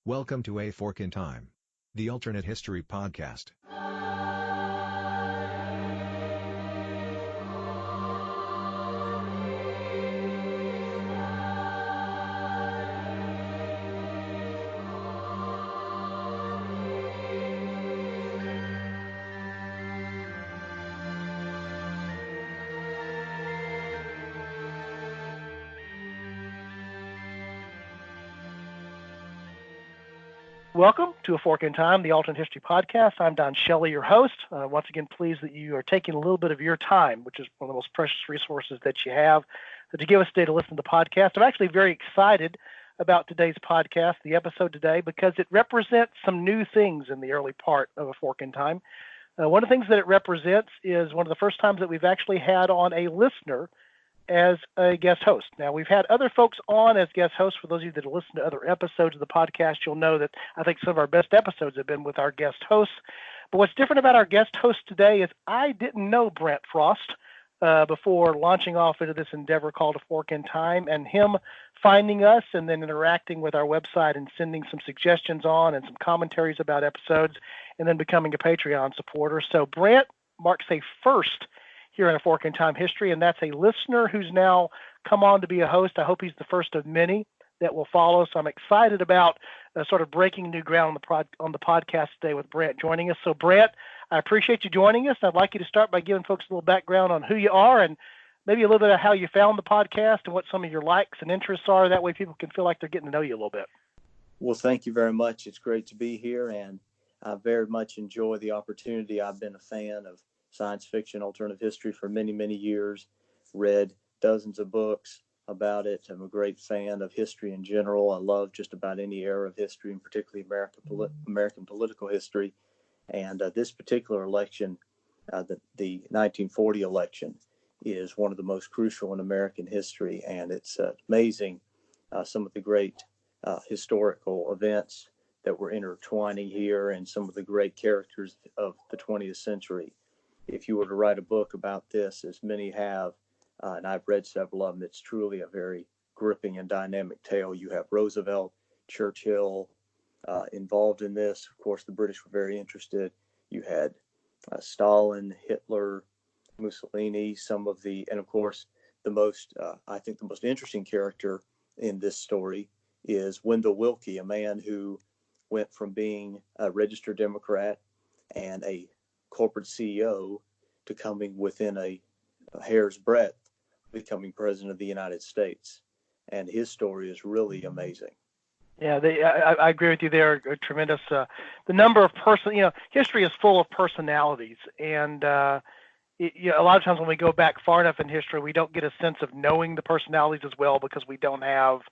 Welcome to A Fork in Time, the alternate history podcast. Welcome to A Fork in Time, the Alternate History Podcast. I'm Don Shelley, your host. Once again, pleased that you are taking a little bit of your time, which is one of the most precious resources that you have, to give us a day to listen to the podcast. I'm actually very excited about today's podcast, the episode today, because it represents some new things in the early part of A Fork in Time. One of the things that it represents is one of the first times that we've actually had on a listener as a guest host. Now, we've had other folks on as guest hosts. For those of you that have listened to other episodes of the podcast, you'll know that I think some of our best episodes have been with our guest hosts. But what's different about our guest host today is I didn't know Brant Frost before launching off into this endeavor called A Fork in Time, and him finding us and then interacting with our website and sending some suggestions on and some commentaries about episodes, and then becoming a Patreon supporter. So Brant marks a first here in A Fork in Time history, and that's a listener who's now come on to be a host. I hope he's the first of many that will follow. So I'm excited about sort of breaking new ground on the podcast today with Brant joining us. So Brant, I appreciate you joining us. I'd like you to start by giving folks a little background on who you are and maybe a little bit of how you found the podcast and what some of your likes and interests are. That way people can feel like they're getting to know you a little bit. Well, thank you very much. It's great to be here, and I very much enjoy the opportunity. I've been a fan of science fiction, alternative history for many, many years, read dozens of books about it. I'm a great fan of history in general. I love just about any era of history, and particularly American political history. And this particular election, the 1940 election, is one of the most crucial in American history. And it's amazing some of the great historical events that were intertwining here and some of the great characters of the 20th century. If you were to write a book about this, as many have, and I've read several of them, it's truly a very gripping and dynamic tale. You have Roosevelt, Churchill involved in this. Of course, the British were very interested. You had Stalin, Hitler, Mussolini, and of course, I think the most interesting character in this story is Wendell Willkie, a man who went from being a registered Democrat and a corporate CEO to coming within a hair's breadth, becoming president of the United States. And his story is really amazing. Yeah, I agree with you there. Tremendous. The number of history is full of personalities. And a lot of times when we go back far enough in history, we don't get a sense of knowing the personalities as well because we don't have,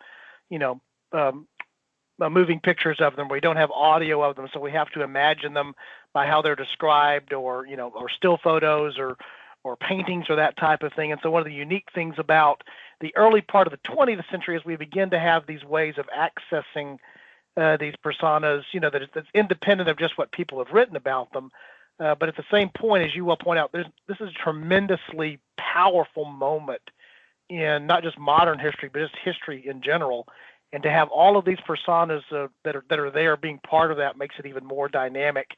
moving pictures of them. We don't have audio of them, so we have to imagine them by how they're described, or still photos or paintings or that type of thing. And so one of the unique things about the early part of the 20th century is we begin to have these ways of accessing these personas, that's independent of just what people have written about them. But at the same point, as you will point out, this is a tremendously powerful moment in not just modern history, but just history in general. And to have all of these personas that are there being part of that makes it even more dynamic.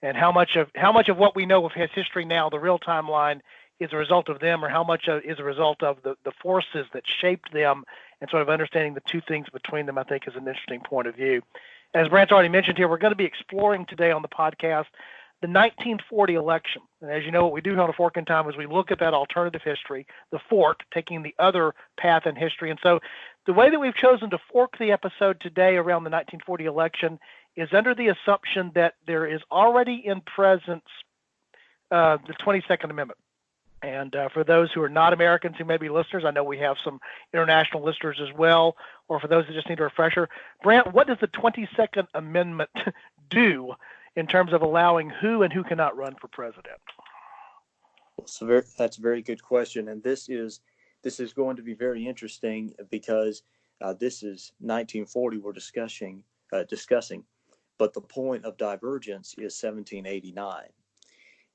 And how much of what we know of his history now, the real timeline, is a result of them, or how much is a result of the forces that shaped them, and sort of understanding the two things between them, I think, is an interesting point of view. As Brant's already mentioned here, we're going to be exploring today on the podcast the 1940 election. And as you know, what we do on A Fork in Time is we look at that alternative history, the fork, taking the other path in history. And so the way that we've chosen to fork the episode today around the 1940 election is under the assumption that there is already in presence the 22nd Amendment. And for those who are not Americans who may be listeners, I know we have some international listeners as well, or for those that just need a refresher, Brant, what does the 22nd Amendment do in terms of allowing who and who cannot run for president? So that's a very good question, and this is going to be very interesting because this is 1940 we're discussing, but the point of divergence is 1789,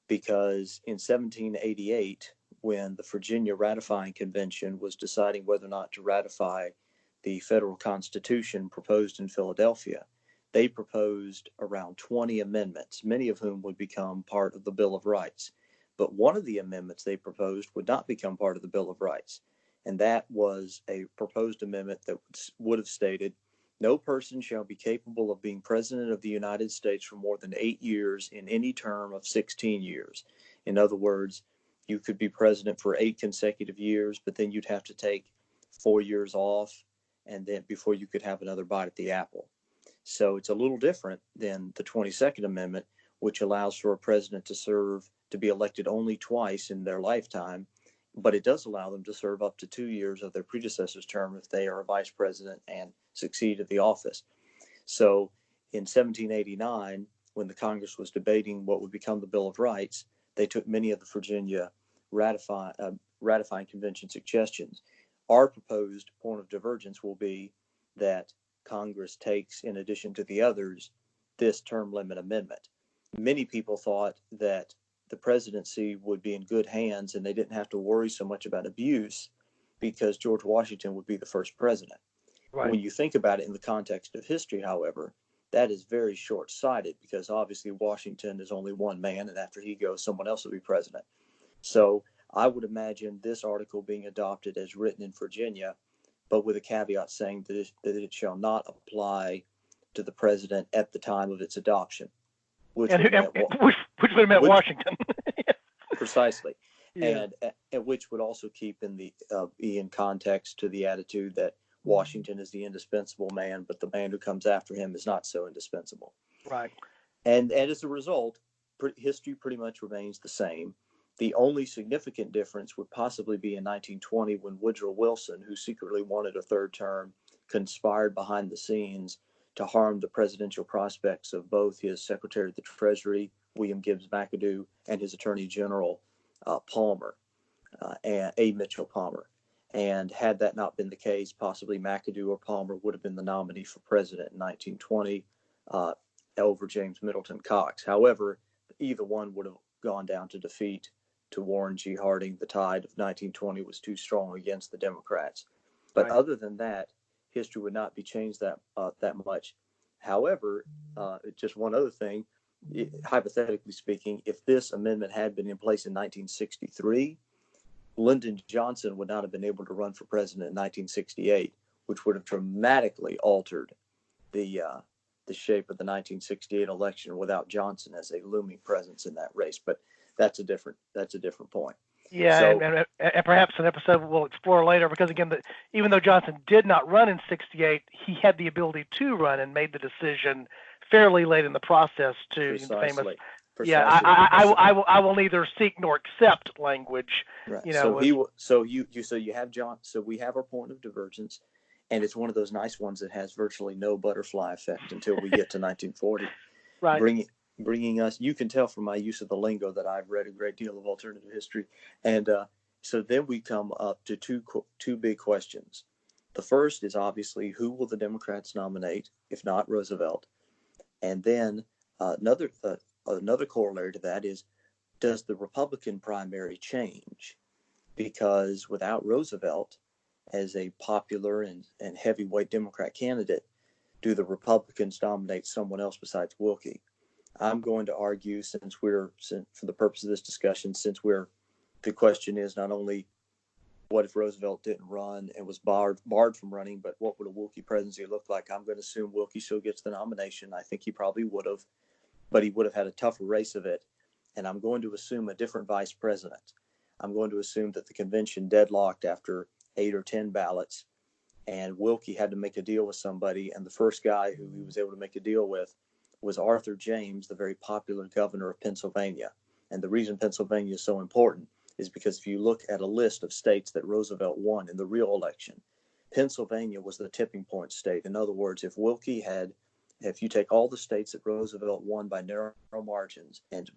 because in 1788, when the Virginia Ratifying Convention was deciding whether or not to ratify the federal constitution proposed in Philadelphia, they proposed around 20 amendments, many of whom would become part of the Bill of Rights. But one of the amendments they proposed would not become part of the Bill of Rights. And that was a proposed amendment that would have stated, no person shall be capable of being president of the United States for more than 8 years in any term of 16 years. In other words, you could be president for 8 consecutive years, but then you'd have to take 4 years off, and then before you could have another bite at the apple. So it's a little different than the 22nd Amendment, which allows for a president to be elected only twice in their lifetime, but it does allow them to serve up to 2 years of their predecessor's term if they are a vice president and succeed at the office. So in 1789, when the Congress was debating what would become the Bill of Rights, they took many of the Virginia ratifying convention suggestions. Our proposed point of divergence will be that Congress takes, in addition to the others, this term limit amendment. Many people thought that the presidency would be in good hands and they didn't have to worry so much about abuse because George Washington would be the first president. Right. When you think about it in the context of history, however, that is very short-sighted because obviously Washington is only one man, and after he goes, someone else will be president. So I would imagine this article being adopted as written in Virginia, but with a caveat saying that it shall not apply to the president at the time of its adoption. Which would have meant Washington. Precisely. Yeah. And which would also keep in context to the attitude that Washington is the indispensable man, but the man who comes after him is not so indispensable. Right. And as a result, history pretty much remains the same. The only significant difference would possibly be in 1920 when Woodrow Wilson, who secretly wanted a third term, conspired behind the scenes to harm the presidential prospects of both his Secretary of the Treasury, William Gibbs McAdoo, and his Attorney General, A. Mitchell Palmer. And had that not been the case, possibly McAdoo or Palmer would have been the nominee for president in 1920 over James Middleton Cox. However, either one would have gone down to defeat to Warren G. Harding. The tide of 1920 was too strong against the Democrats. But Right. Other than that, history would not be changed that much. However, just one other thing, hypothetically speaking, if this amendment had been in place in 1963, Lyndon Johnson would not have been able to run for president in 1968, which would have dramatically altered the shape of the 1968 election without Johnson as a looming presence in that race. But that's a different point. Yeah, So, and perhaps an episode we'll explore later, because again, even though Johnson did not run in '68, he had the ability to run and made the decision fairly late in the process to precisely. Yeah, I will neither seek nor accept language. Right. You know, So you have John. So we have our point of divergence, and it's one of those nice ones that has virtually no butterfly effect until we get to 1940. Right. Bringing us. You can tell from my use of the lingo that I've read a great deal of alternative history, and so then we come up to two big questions. The first is obviously who will the Democrats nominate, if not Roosevelt, and then another corollary to that is, does the Republican primary change? Because without Roosevelt as a popular and heavyweight Democrat candidate, do the Republicans nominate someone else besides Willkie? I'm going to argue, for the purpose of this discussion, the question is not only what if Roosevelt didn't run and was barred from running, but what would a Willkie presidency look like? I'm going to assume Willkie still gets the nomination. I think he probably would have, but he would have had a tougher race of it. And I'm going to assume a different vice president. I'm going to assume that the convention deadlocked after 8 or 10 ballots, and Willkie had to make a deal with somebody. And the first guy who he was able to make a deal with was Arthur James, the very popular governor of Pennsylvania. And the reason Pennsylvania is so important is because if you look at a list of states that Roosevelt won in the real election, Pennsylvania was the tipping point state. In other words, if you take all the states that Roosevelt won by narrow margins, and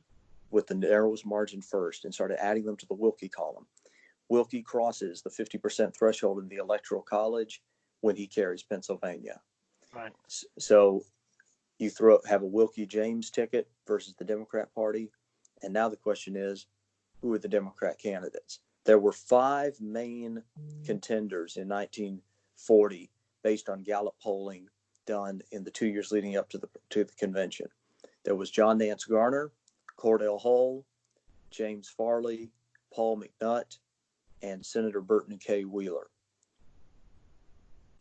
with the narrowest margin first, and started adding them to the Willkie column, Willkie crosses the 50% threshold in the Electoral College when he carries Pennsylvania. Right. So you have a Willkie James ticket versus the Democrat Party, and now the question is, who are the Democrat candidates? There were 5 main contenders in 1940 based on Gallup polling done in the 2 years leading up to the convention. There was John Nance Garner, Cordell Hull, James Farley, Paul McNutt, and Senator Burton K. Wheeler.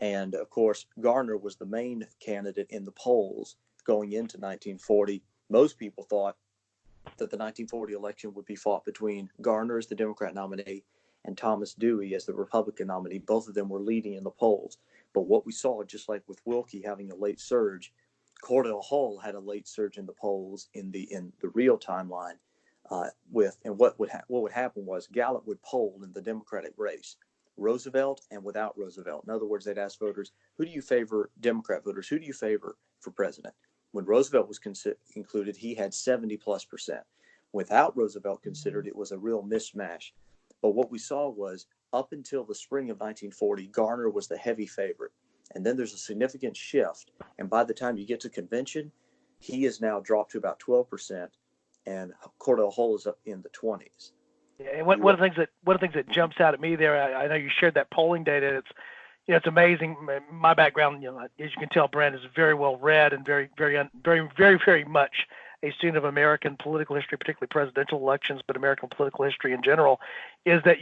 And of course, Garner was the main candidate in the polls going into 1940. Most people thought that the 1940 election would be fought between Garner as the Democrat nominee and Thomas Dewey as the Republican nominee. Both of them were leading in the polls. But what we saw, just like with Willkie having a late surge, Cordell Hull had a late surge in the polls in the real timeline. What would happen was Gallup would poll in the Democratic race, Roosevelt and without Roosevelt. In other words, they'd ask voters, who do you favor, Democrat voters, who do you favor for president? When Roosevelt was included, he had 70+%. Without Roosevelt considered, it was a real mismatch. But what we saw was up until the spring of 1940, Garner was the heavy favorite. And then there's a significant shift. And by the time you get to convention, he is now dropped to about 12%, and Cordell Hull is up in the 20s. Yeah, and one of the things that jumps out at me there, I know you shared that polling data. It's amazing. My background, as you can tell, Brant is very well read and very, very, very, very, very much a student of American political history, particularly presidential elections, but American political history in general. Is that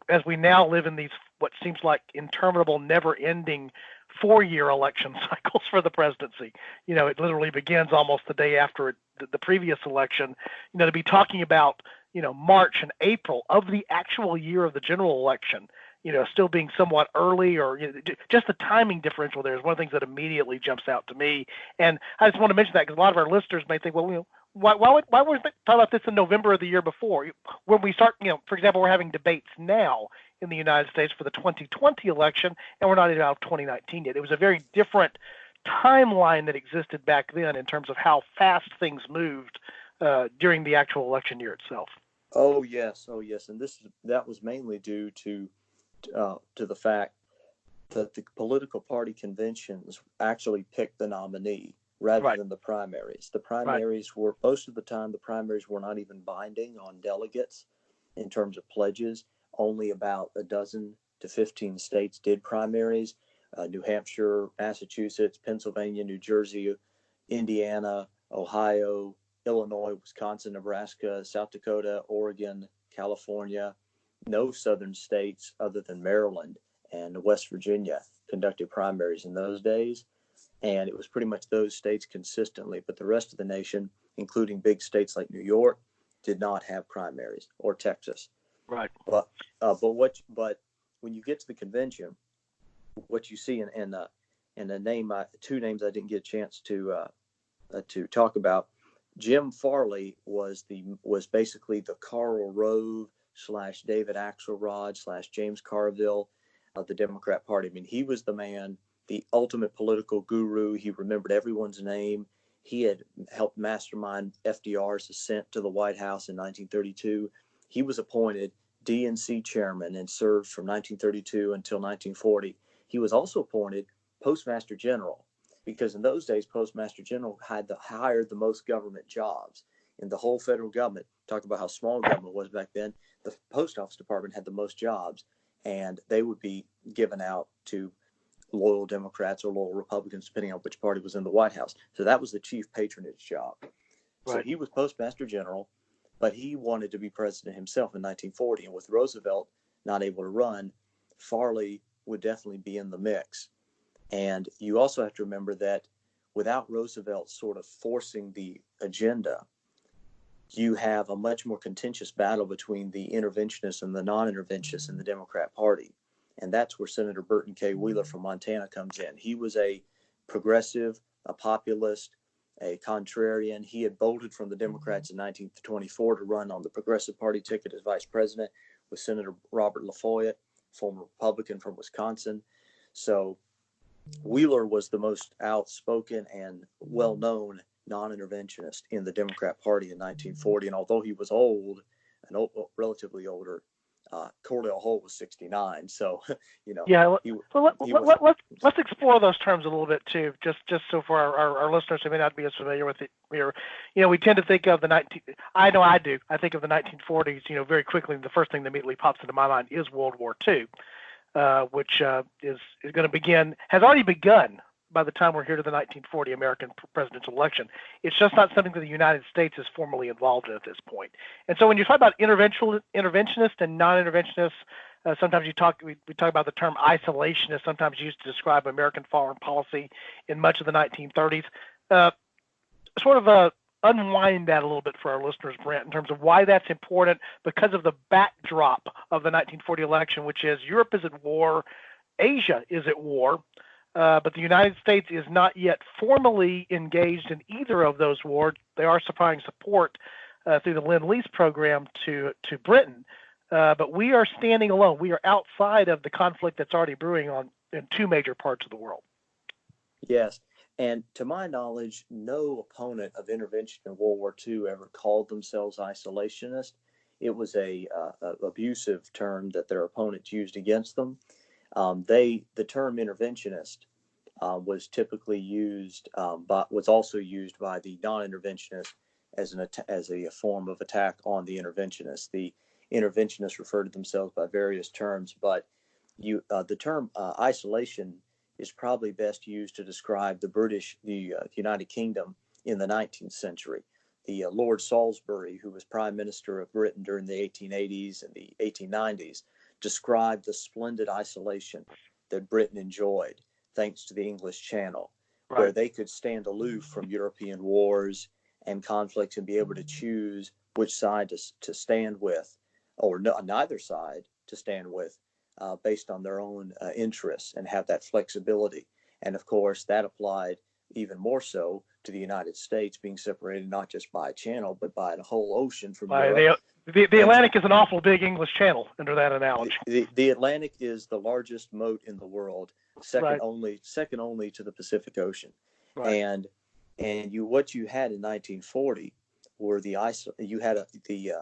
as we now live in these what seems like interminable, never-ending 4-year election cycles for the presidency. It literally begins almost the day after the previous election. To be talking about March and April of the actual year of the general election, still being somewhat early, or just the timing differential there is one of the things that immediately jumps out to me. And I just want to mention that because a lot of our listeners may think, well, why were we talking about this in November of the year before? When we start, for example, we're having debates now in the United States for the 2020 election, and we're not even out of 2019 yet. It was a very different timeline that existed back then in terms of how fast things moved during the actual election year itself. Oh yes, and that was mainly due to the fact that the political party conventions actually picked the nominee rather than the primaries. The primaries were, most of the time, the primaries were not even binding on delegates in terms of pledges. Only about a dozen to 15 states did primaries. New Hampshire, Massachusetts, Pennsylvania, New Jersey, Indiana, Ohio, Illinois, Wisconsin, Nebraska, South Dakota, Oregon, California. No southern states other than Maryland and West Virginia conducted primaries in those days. And it was pretty much those states consistently. But the rest of the nation, including big states like New York, did not have primaries, or Texas. Right. But when you get to the convention, what you see in a name, two names I didn't get a chance to talk about. Jim Farley was basically the Karl Rove / David Axelrod / James Carville of the Democrat Party. I mean, he was the man, the ultimate political guru. He remembered everyone's name. He had helped mastermind FDR's ascent to the White House in 1932. He was appointed DNC chairman and served from 1932 until 1940. He was also appointed postmaster general, because in those days, postmaster general hired the most government jobs in the whole federal government. Talk about how small government was back then. The post office department had the most jobs, and they would be given out to loyal Democrats or loyal Republicans, depending on which party was in the White House. So that was the chief patronage job. Right. So he was postmaster general, but he wanted to be president himself in 1940. And with Roosevelt not able to run, Farley would definitely be in the mix. And you also have to remember that without Roosevelt sort of forcing the agenda, you have a much more contentious battle between the interventionists and the non-interventionists in the Democrat Party. And that's where Senator Burton K. Wheeler from Montana comes in. He was a progressive, a populist, a contrarian. He had bolted from the Democrats in 1924 to run on the Progressive Party ticket as vice president with Senator Robert Lafayette, former Republican from Wisconsin. So Wheeler was the most outspoken and well-known non-interventionist in the Democrat Party in 1940. And although he was old, and relatively older, Cordell Hull was 69. So, Yeah. Let's explore those terms a little bit too, just so for our listeners who may not be as familiar with it here. We tend to think of I know I do. I think of the 1940s, very quickly. The first thing that immediately pops into my mind is World War II, which is going to begin, has already begun by the time we're here to the 1940 American presidential election. It's just not something that the United States is formally involved in at this point. And so when you talk about interventionist and non-interventionist, sometimes we talk about the term isolationist, sometimes used to describe American foreign policy in much of the 1930s. Sort of unwind that a little bit for our listeners, Brent, in terms of why that's important because of the backdrop of the 1940 election, which is Europe is at war, Asia is at war, but the United States is not yet formally engaged in either of those wars. They are supplying support through the Lend-Lease program to Britain, but we are standing alone. We are outside of the conflict that's already brewing in two major parts of the world. Yes. And to my knowledge, no opponent of intervention in World War II ever called themselves isolationist. It was a abusive term that their opponents used against them. The term interventionist was typically used, but was also used by the non-interventionists as a form of attack on the interventionists. The interventionists refer to themselves by various terms, but the term isolation is probably best used to describe the United Kingdom in the 19th century. The Lord Salisbury, who was Prime Minister of Britain during the 1880s and the 1890s, described the splendid isolation that Britain enjoyed thanks to the English Channel, right, where they could stand aloof from European wars and conflicts and be able to choose which side to stand with, or neither side to stand with, based on their own interests, and have that flexibility. And of course, that applied even more so to the United States, being separated not just by a channel, but by a whole ocean from Europe. The Atlantic is an awful big English channel under that analogy. The Atlantic is the largest moat in the world, second only to the Pacific Ocean. Right. And what you had in 1940 were the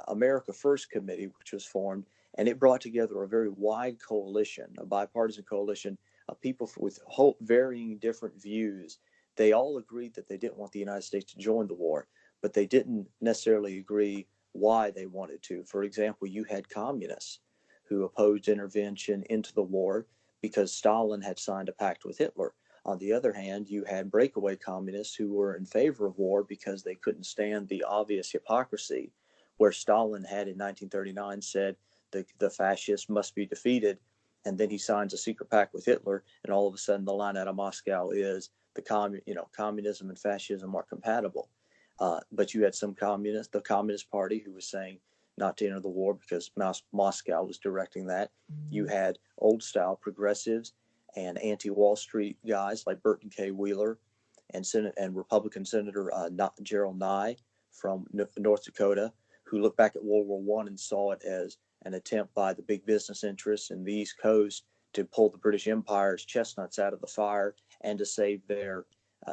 America First Committee, which was formed, and it brought together a very wide coalition, a bipartisan coalition of people with varying different views. They all agreed that they didn't want the United States to join the war, but they didn't necessarily agree why they wanted to. For example, you had communists who opposed intervention into the war because Stalin had signed a pact with Hitler. On the other hand, you had breakaway communists who were in favor of war because they couldn't stand the obvious hypocrisy where Stalin had in 1939 said the fascists must be defeated, and then he signs a secret pact with Hitler, and all of a sudden the line out of Moscow is communism and fascism are compatible. But you had some communists, the Communist Party, who was saying not to enter the war because Moscow was directing that. You had old-style progressives and anti-Wall Street guys like Burton K. Wheeler and Republican Senator Gerald Nye from North Dakota, who looked back at World War I and saw it as an attempt by the big business interests in the East Coast to pull the British Empire's chestnuts out of the fire and to save their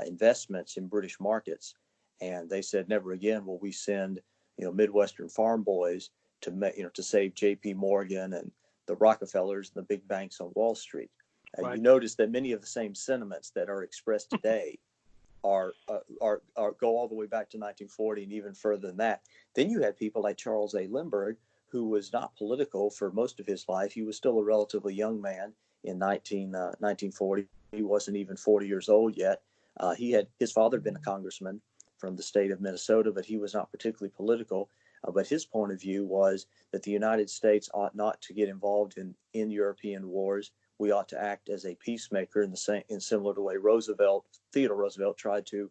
investments in British markets. And they said, never again will we send, Midwestern farm boys to save J.P. Morgan and the Rockefellers and the big banks on Wall Street. Right. You notice that many of the same sentiments that are expressed today are go all the way back to 1940 and even further than that. Then you had people like Charles A. Lindbergh, who was not political for most of his life. He was still a relatively young man in 1940. He wasn't even 40 years old yet. His father had been a congressman from the state of Minnesota, but he was not particularly political. But his point of view was that the United States ought not to get involved in European wars. We ought to act as a peacemaker in similar to the way Theodore Roosevelt tried to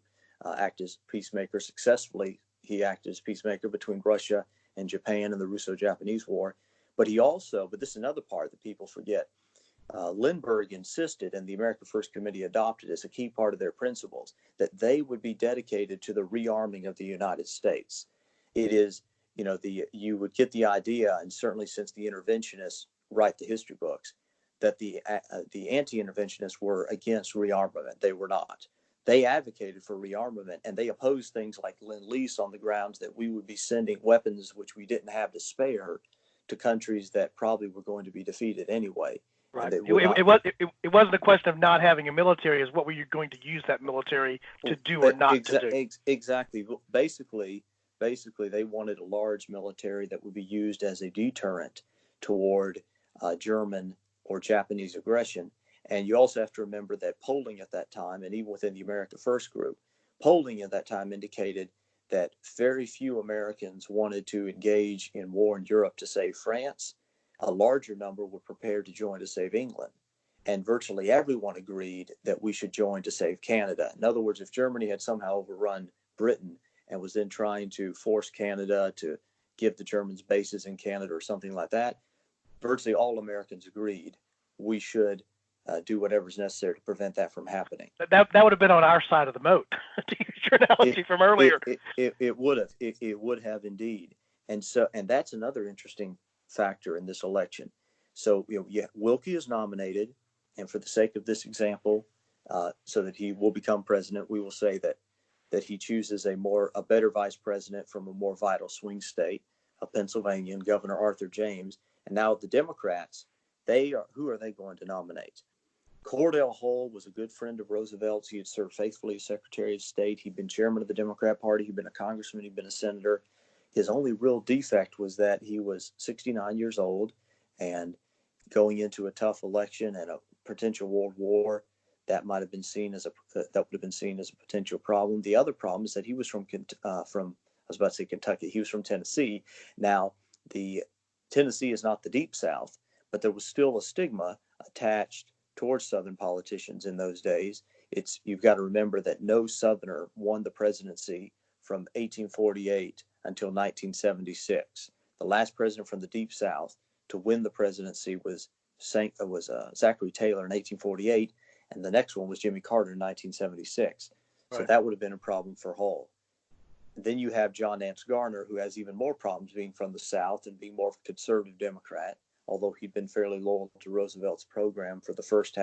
act as peacemaker successfully. He acted as peacemaker between Russia and Japan in the Russo-Japanese War. But this is another part that people forget. Lindbergh insisted, and the America First Committee adopted as a key part of their principles, that they would be dedicated to the rearming of the United States. It is, you would get the idea, and certainly since the interventionists write the history books, that the anti-interventionists were against rearmament. They were not. They advocated for rearmament, and they opposed things like Lend-Lease on the grounds that we would be sending weapons which we didn't have to spare to countries that probably were going to be defeated anyway. Right. It wasn't a question of not having a military. Is what were you going to use that military to do or not to do? Exactly. Basically, they wanted a large military that would be used as a deterrent toward German or Japanese aggression. And you also have to remember that polling at that time, and even within the America First group, polling at that time indicated that very few Americans wanted to engage in war in Europe to save France. A larger number were prepared to join to save England. And virtually everyone agreed that we should join to save Canada. In other words, if Germany had somehow overrun Britain and was then trying to force Canada to give the Germans bases in Canada or something like that, virtually all Americans agreed we should do whatever's necessary to prevent that from happening. That would have been on our side of the moat, to use your analogy from earlier. It would have. It would have indeed. And that's another interesting factor in this election. So Willkie is nominated, and for the sake of this example, so that he will become president, we will say that he chooses a better vice president from a more vital swing state of Pennsylvania, and Governor Arthur James. And now the Democrats, who are they going to nominate? Cordell Hull was a good friend of Roosevelt's. He had served faithfully as Secretary of State. He'd been chairman of the Democrat Party. He'd been a congressman. He'd been a senator. His only real defect was that he was 69 years old, and going into a tough election and a potential world war, that would have been seen as a potential problem. The other problem is that he was from I was about to say Kentucky. He was from Tennessee. Now, the Tennessee is not the Deep South, but there was still a stigma attached towards Southern politicians in those days. You've got to remember that no Southerner won the presidency from 1848 until 1976. The last president from the Deep South to win the presidency was Zachary Taylor in 1848, and the next one was Jimmy Carter in 1976. Right. So that would have been a problem for Hull. Then you have John Nance Garner, who has even more problems being from the South and being more of a conservative Democrat, although he'd been fairly loyal to Roosevelt's program for the first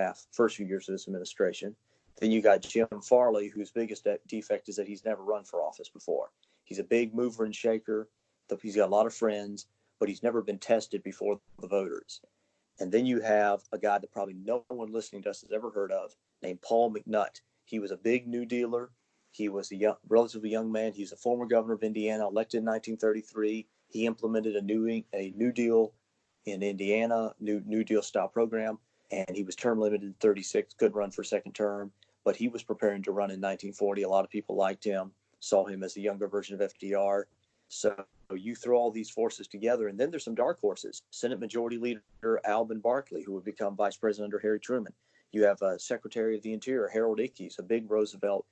few years of his administration. Then you got Jim Farley, whose biggest defect is that he's never run for office before. He's a big mover and shaker. He's got a lot of friends, but he's never been tested before the voters. And then you have a guy that probably no one listening to us has ever heard of, named Paul McNutt. He was a big New Dealer. He was a relatively young man. He's a former governor of Indiana, elected in 1933. He implemented a New Deal in Indiana, New Deal style program, and he was term limited in 36, could run for second term, but he was preparing to run in 1940. A lot of people liked him, saw him as the younger version of FDR. So you throw all these forces together, and then there's some dark horses. Senate Majority Leader Alvin Barkley, who would become vice president under Harry Truman. You have Secretary of the Interior Harold Ickes, a big Roosevelt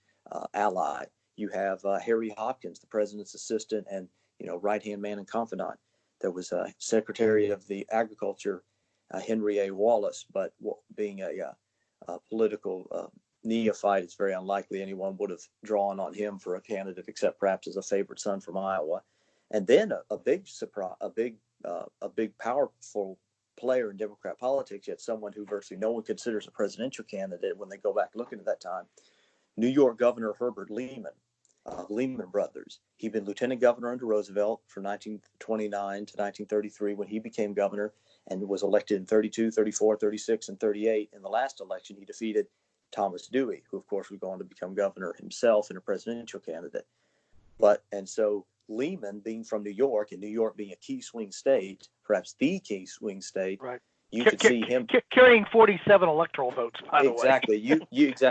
ally. You have Harry Hopkins, the president's assistant and right-hand man and confidant. There was a Secretary of the Agriculture, Henry A. Wallace, but being a political neophyte, it's very unlikely anyone would have drawn on him for a candidate, except perhaps as a favorite son from Iowa. And then a big powerful player in Democrat politics, yet someone who virtually no one considers a presidential candidate when they go back looking at that time, New York Governor Herbert Lehman. Lehman Brothers. He'd been lieutenant governor under Roosevelt from 1929 to 1933 when he became governor, and was elected in 32, 34, 36, and 38. In the last election, he defeated Thomas Dewey, who, of course, would go on to become governor himself and a presidential candidate. And so Lehman, being from New York, and New York being a key swing state, perhaps the key swing state, right. You could see him carrying 47 electoral votes, by the way. Exactly.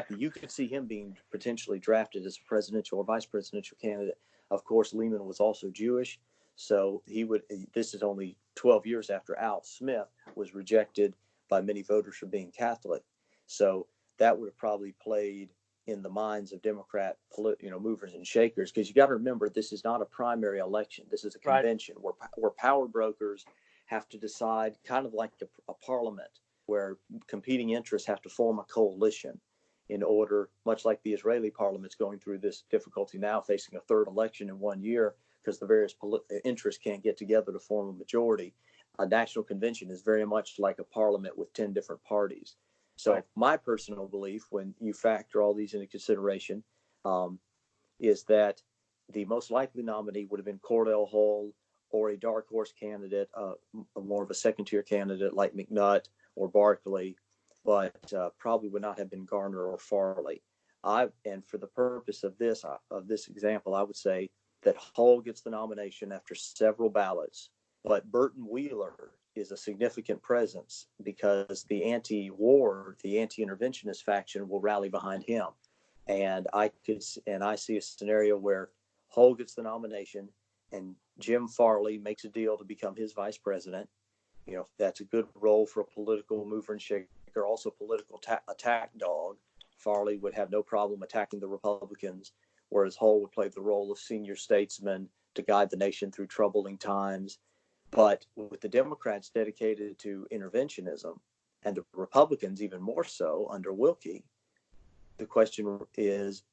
You could see him being potentially drafted as a presidential or vice presidential candidate. Of course, Lehman was also Jewish, so this is only 12 years after Al Smith was rejected by many voters for being Catholic. So that would have probably played in the minds of Democrat movers and shakers, because you got to remember, this is not a primary election. This is a convention where power brokers have to decide, kind of like a parliament, where competing interests have to form a coalition in order, much like the Israeli parliament's going through this difficulty now, facing a third election in 1 year because the various interests can't get together to form a majority. A national convention is very much like a parliament with 10 different parties. So my personal belief, when you factor all these into consideration, is that the most likely nominee would have been Cordell Hull, or a dark horse candidate, more of a second-tier candidate like McNutt or Barkley, but probably would not have been Garner or Farley. And for the purpose of this example, I would say that Hull gets the nomination after several ballots, but Burton Wheeler is a significant presence because the anti-war, the anti-interventionist faction will rally behind him. And I see a scenario where Hull gets the nomination and Jim Farley makes a deal to become his vice president. That's a good role for a political mover and shaker, also political attack dog. Farley would have no problem attacking the Republicans, whereas Hull would play the role of senior statesman to guide the nation through troubling times. But with the Democrats dedicated to interventionism and the Republicans even more so under Willkie, the question is,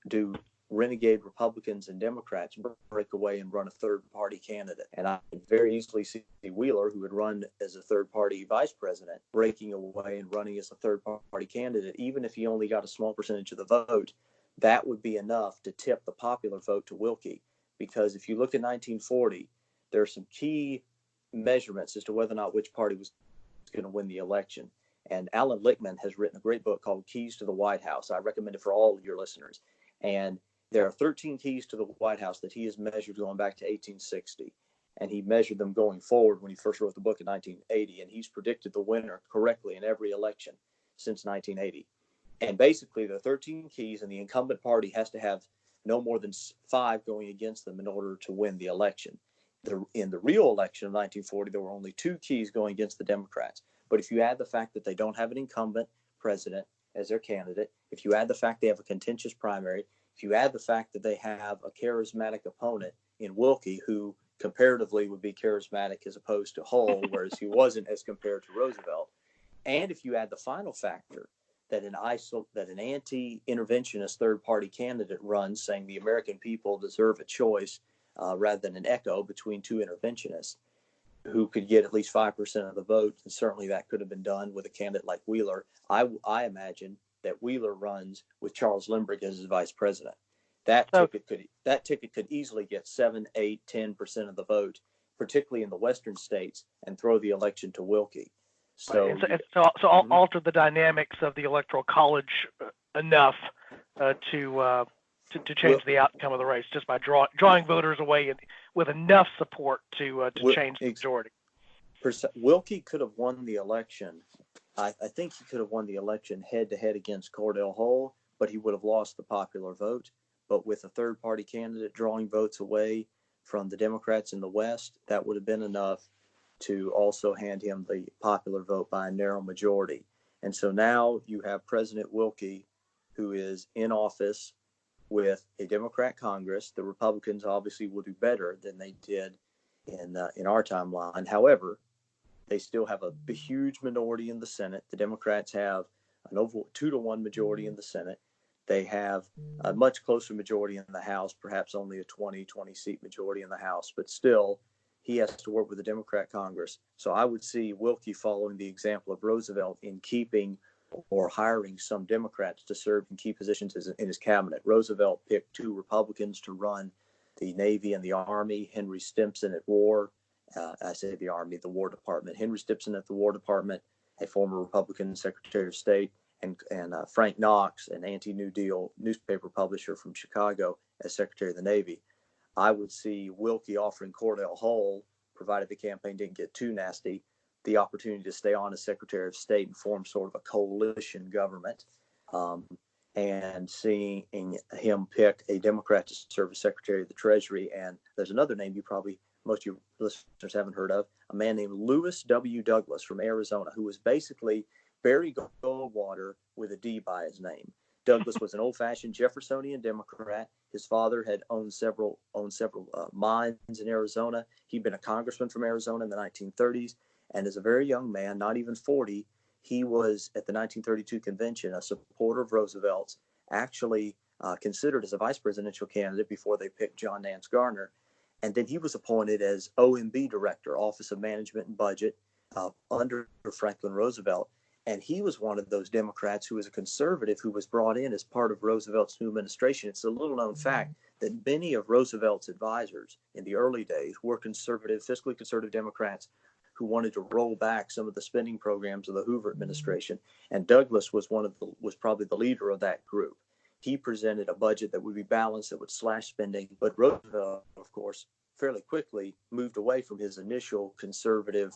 do renegade Republicans and Democrats break away and run a third-party candidate? And I could very easily see Wheeler, who would run as a third-party vice president, breaking away and running as a third-party candidate. Even if he only got a small percentage of the vote, that would be enough to tip the popular vote to Willkie. Because if you look at 1940, there are some key measurements as to whether or not which party was going to win the election. And Alan Lichtman has written a great book called Keys to the White House. I recommend it for all of your listeners. And there are 13 keys to the White House that he has measured going back to 1860. And he measured them going forward when he first wrote the book in 1980. And he's predicted the winner correctly in every election since 1980. And basically, the 13 keys, and the incumbent party has to have no more than 5 going against them in order to win the election. In the real election of 1940, there were only 2 keys going against the Democrats. But if you add the fact that they don't have an incumbent president as their candidate, if you add the fact they have a contentious primary, if you add the fact that they have a charismatic opponent in Willkie, who comparatively would be charismatic as opposed to Hull, whereas he wasn't as compared to Roosevelt, and if you add the final factor that an anti-interventionist third-party candidate runs, saying the American people deserve a choice rather than an echo between 2 interventionists, who could get at least 5% of the vote, and certainly that could have been done with a candidate like Wheeler. I imagine that Wheeler runs with Charles Lindbergh as his vice president. That ticket could easily get 7, 8, 10% of the vote, particularly in the western states, and throw the election to Willkie. So alter the dynamics of the Electoral College enough to change the outcome of the race, just by drawing voters away and with enough support to change the majority. Willkie could have won the election. I think he could have won the election head-to-head against Cordell Hull, but he would have lost the popular vote. But with a third-party candidate drawing votes away from the Democrats in the West, that would have been enough to also hand him the popular vote by a narrow majority. And so now you have President Willkie, who is in office with a Democrat Congress. The Republicans obviously will do better than they did in our timeline. However, they still have a huge minority in the Senate. The Democrats have an over 2-to-1 majority in the Senate. They have a much closer majority in the House, perhaps only a 20 seat majority in the House, but still he has to work with the Democrat Congress. So I would see Willkie following the example of Roosevelt in keeping or hiring some Democrats to serve in key positions in his cabinet. Roosevelt picked 2 Republicans to run the Navy and the Army, Henry Stimson at War. I say the Army, the War Department. Henry Stimson at the War Department, a former Republican Secretary of State, and Frank Knox, an anti-New Deal newspaper publisher from Chicago, as Secretary of the Navy. I would see Willkie offering Cordell Hull, provided the campaign didn't get too nasty, the opportunity to stay on as Secretary of State and form sort of a coalition government, and seeing him pick a Democrat to serve as Secretary of the Treasury. And there's another name most of your listeners haven't heard of, a man named Lewis W. Douglas from Arizona, who was basically Barry Goldwater with a D by his name. Douglas was an old-fashioned Jeffersonian Democrat. His father had owned several mines in Arizona. He'd been a congressman from Arizona in the 1930s. And as a very young man, not even 40, he was at the 1932 convention a supporter of Roosevelt's, actually considered as a vice presidential candidate before they picked John Nance Garner. And then he was appointed as OMB director, Office of Management and Budget, under Franklin Roosevelt. And he was one of those Democrats who was a conservative who was brought in as part of Roosevelt's new administration. It's a little known fact that many of Roosevelt's advisors in the early days were fiscally conservative Democrats who wanted to roll back some of the spending programs of the Hoover administration. And Douglas was was probably the leader of that group. He presented a budget that would be balanced, that would slash spending. But Roosevelt, of course, fairly quickly moved away from his initial conservative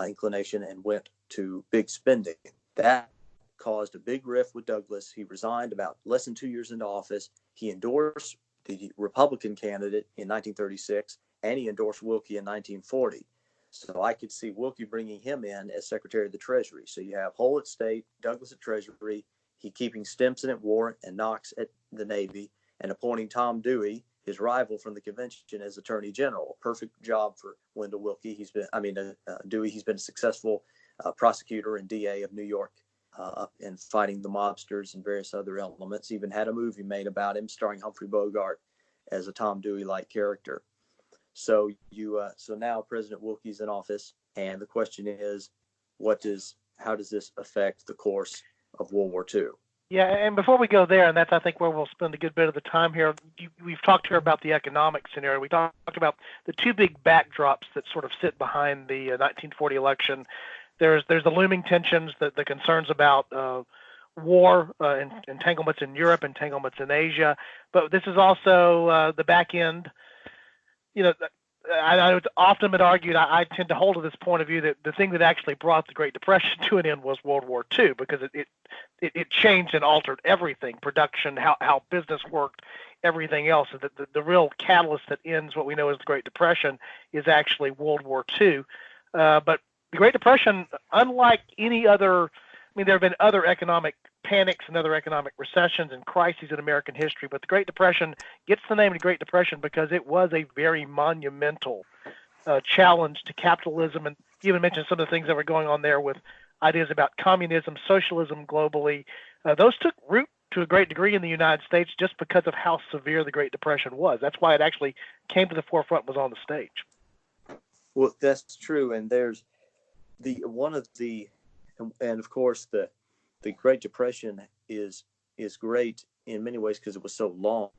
inclination and went to big spending. That caused a big rift with Douglas. He resigned about less than 2 years into office. He endorsed the Republican candidate in 1936, and he endorsed Willkie in 1940. So I could see Willkie bringing him in as Secretary of the Treasury. So you have Hull at State, Douglas at Treasury, he keeping Stimson at War and Knox at the Navy, and appointing Tom Dewey, his rival from the convention, as Attorney General. Perfect job for Wendell Willkie. Dewey. He's been a successful prosecutor and DA of New York and fighting the mobsters and various other elements. Even had a movie made about him, starring Humphrey Bogart as a Tom Dewey-like character. So now President Willkie's in office, and the question is, how does this affect the course of World War II? Yeah, and before we go there, and that's, I think, where we'll spend a good bit of the time here, we've talked here about the economic scenario. We talked about the two big backdrops that sort of sit behind the 1940 election. There's the looming tensions, the concerns about war, entanglements in Europe, entanglements in Asia. But this is also the back end. I would often been argued, I tend to hold to this point of view that the thing that actually brought the Great Depression to an end was World War II, because it changed and altered everything, production, how business worked, everything else. So the real catalyst that ends what we know as the Great Depression is actually World War II. But the Great Depression, unlike any other, there have been other economic panics and other economic recessions and crises in American history, but the Great Depression gets the name of the Great Depression because it was a very monumental challenge to capitalism. And you even mentioned some of the things that were going on there with ideas about communism, socialism globally. Those took root to a great degree in the United States just because of how severe the Great Depression was. That's why it actually came to the forefront, was on the stage. Well, that's true. And there's and of course the Great Depression is great in many ways because it was so long.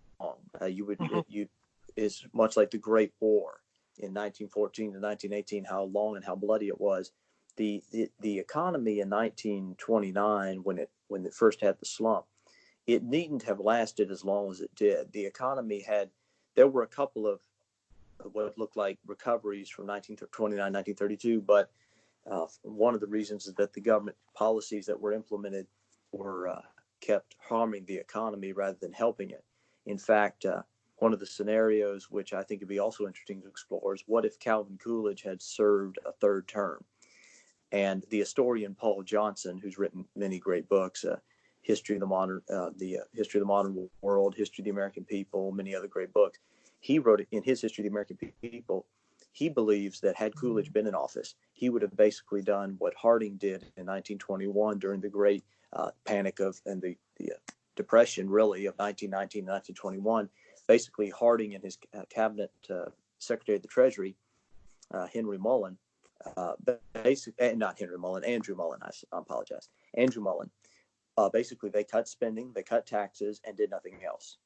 It's much like the Great War in 1914 to 1918, how long and how bloody it was. The economy in 1929, when it first had the slump, it needn't have lasted as long as it did. The economy there were a couple of what looked like recoveries from 1929, 1932, but one of the reasons is that the government policies that were implemented were kept harming the economy rather than helping it. In fact, one of the scenarios, which I think would be also interesting to explore, is what if Calvin Coolidge had served a third term? And the historian Paul Johnson, who's written many great books, History of the Modern World, History of the American People, many other great books, he wrote in his History of the American People. He believes that had Coolidge been in office, he would have basically done what Harding did in 1921 during the great panic and the depression, really, of 1919 and 1921. Basically, Harding and his cabinet secretary of the Treasury, Andrew Mullen, basically they cut spending, they cut taxes, and did nothing else.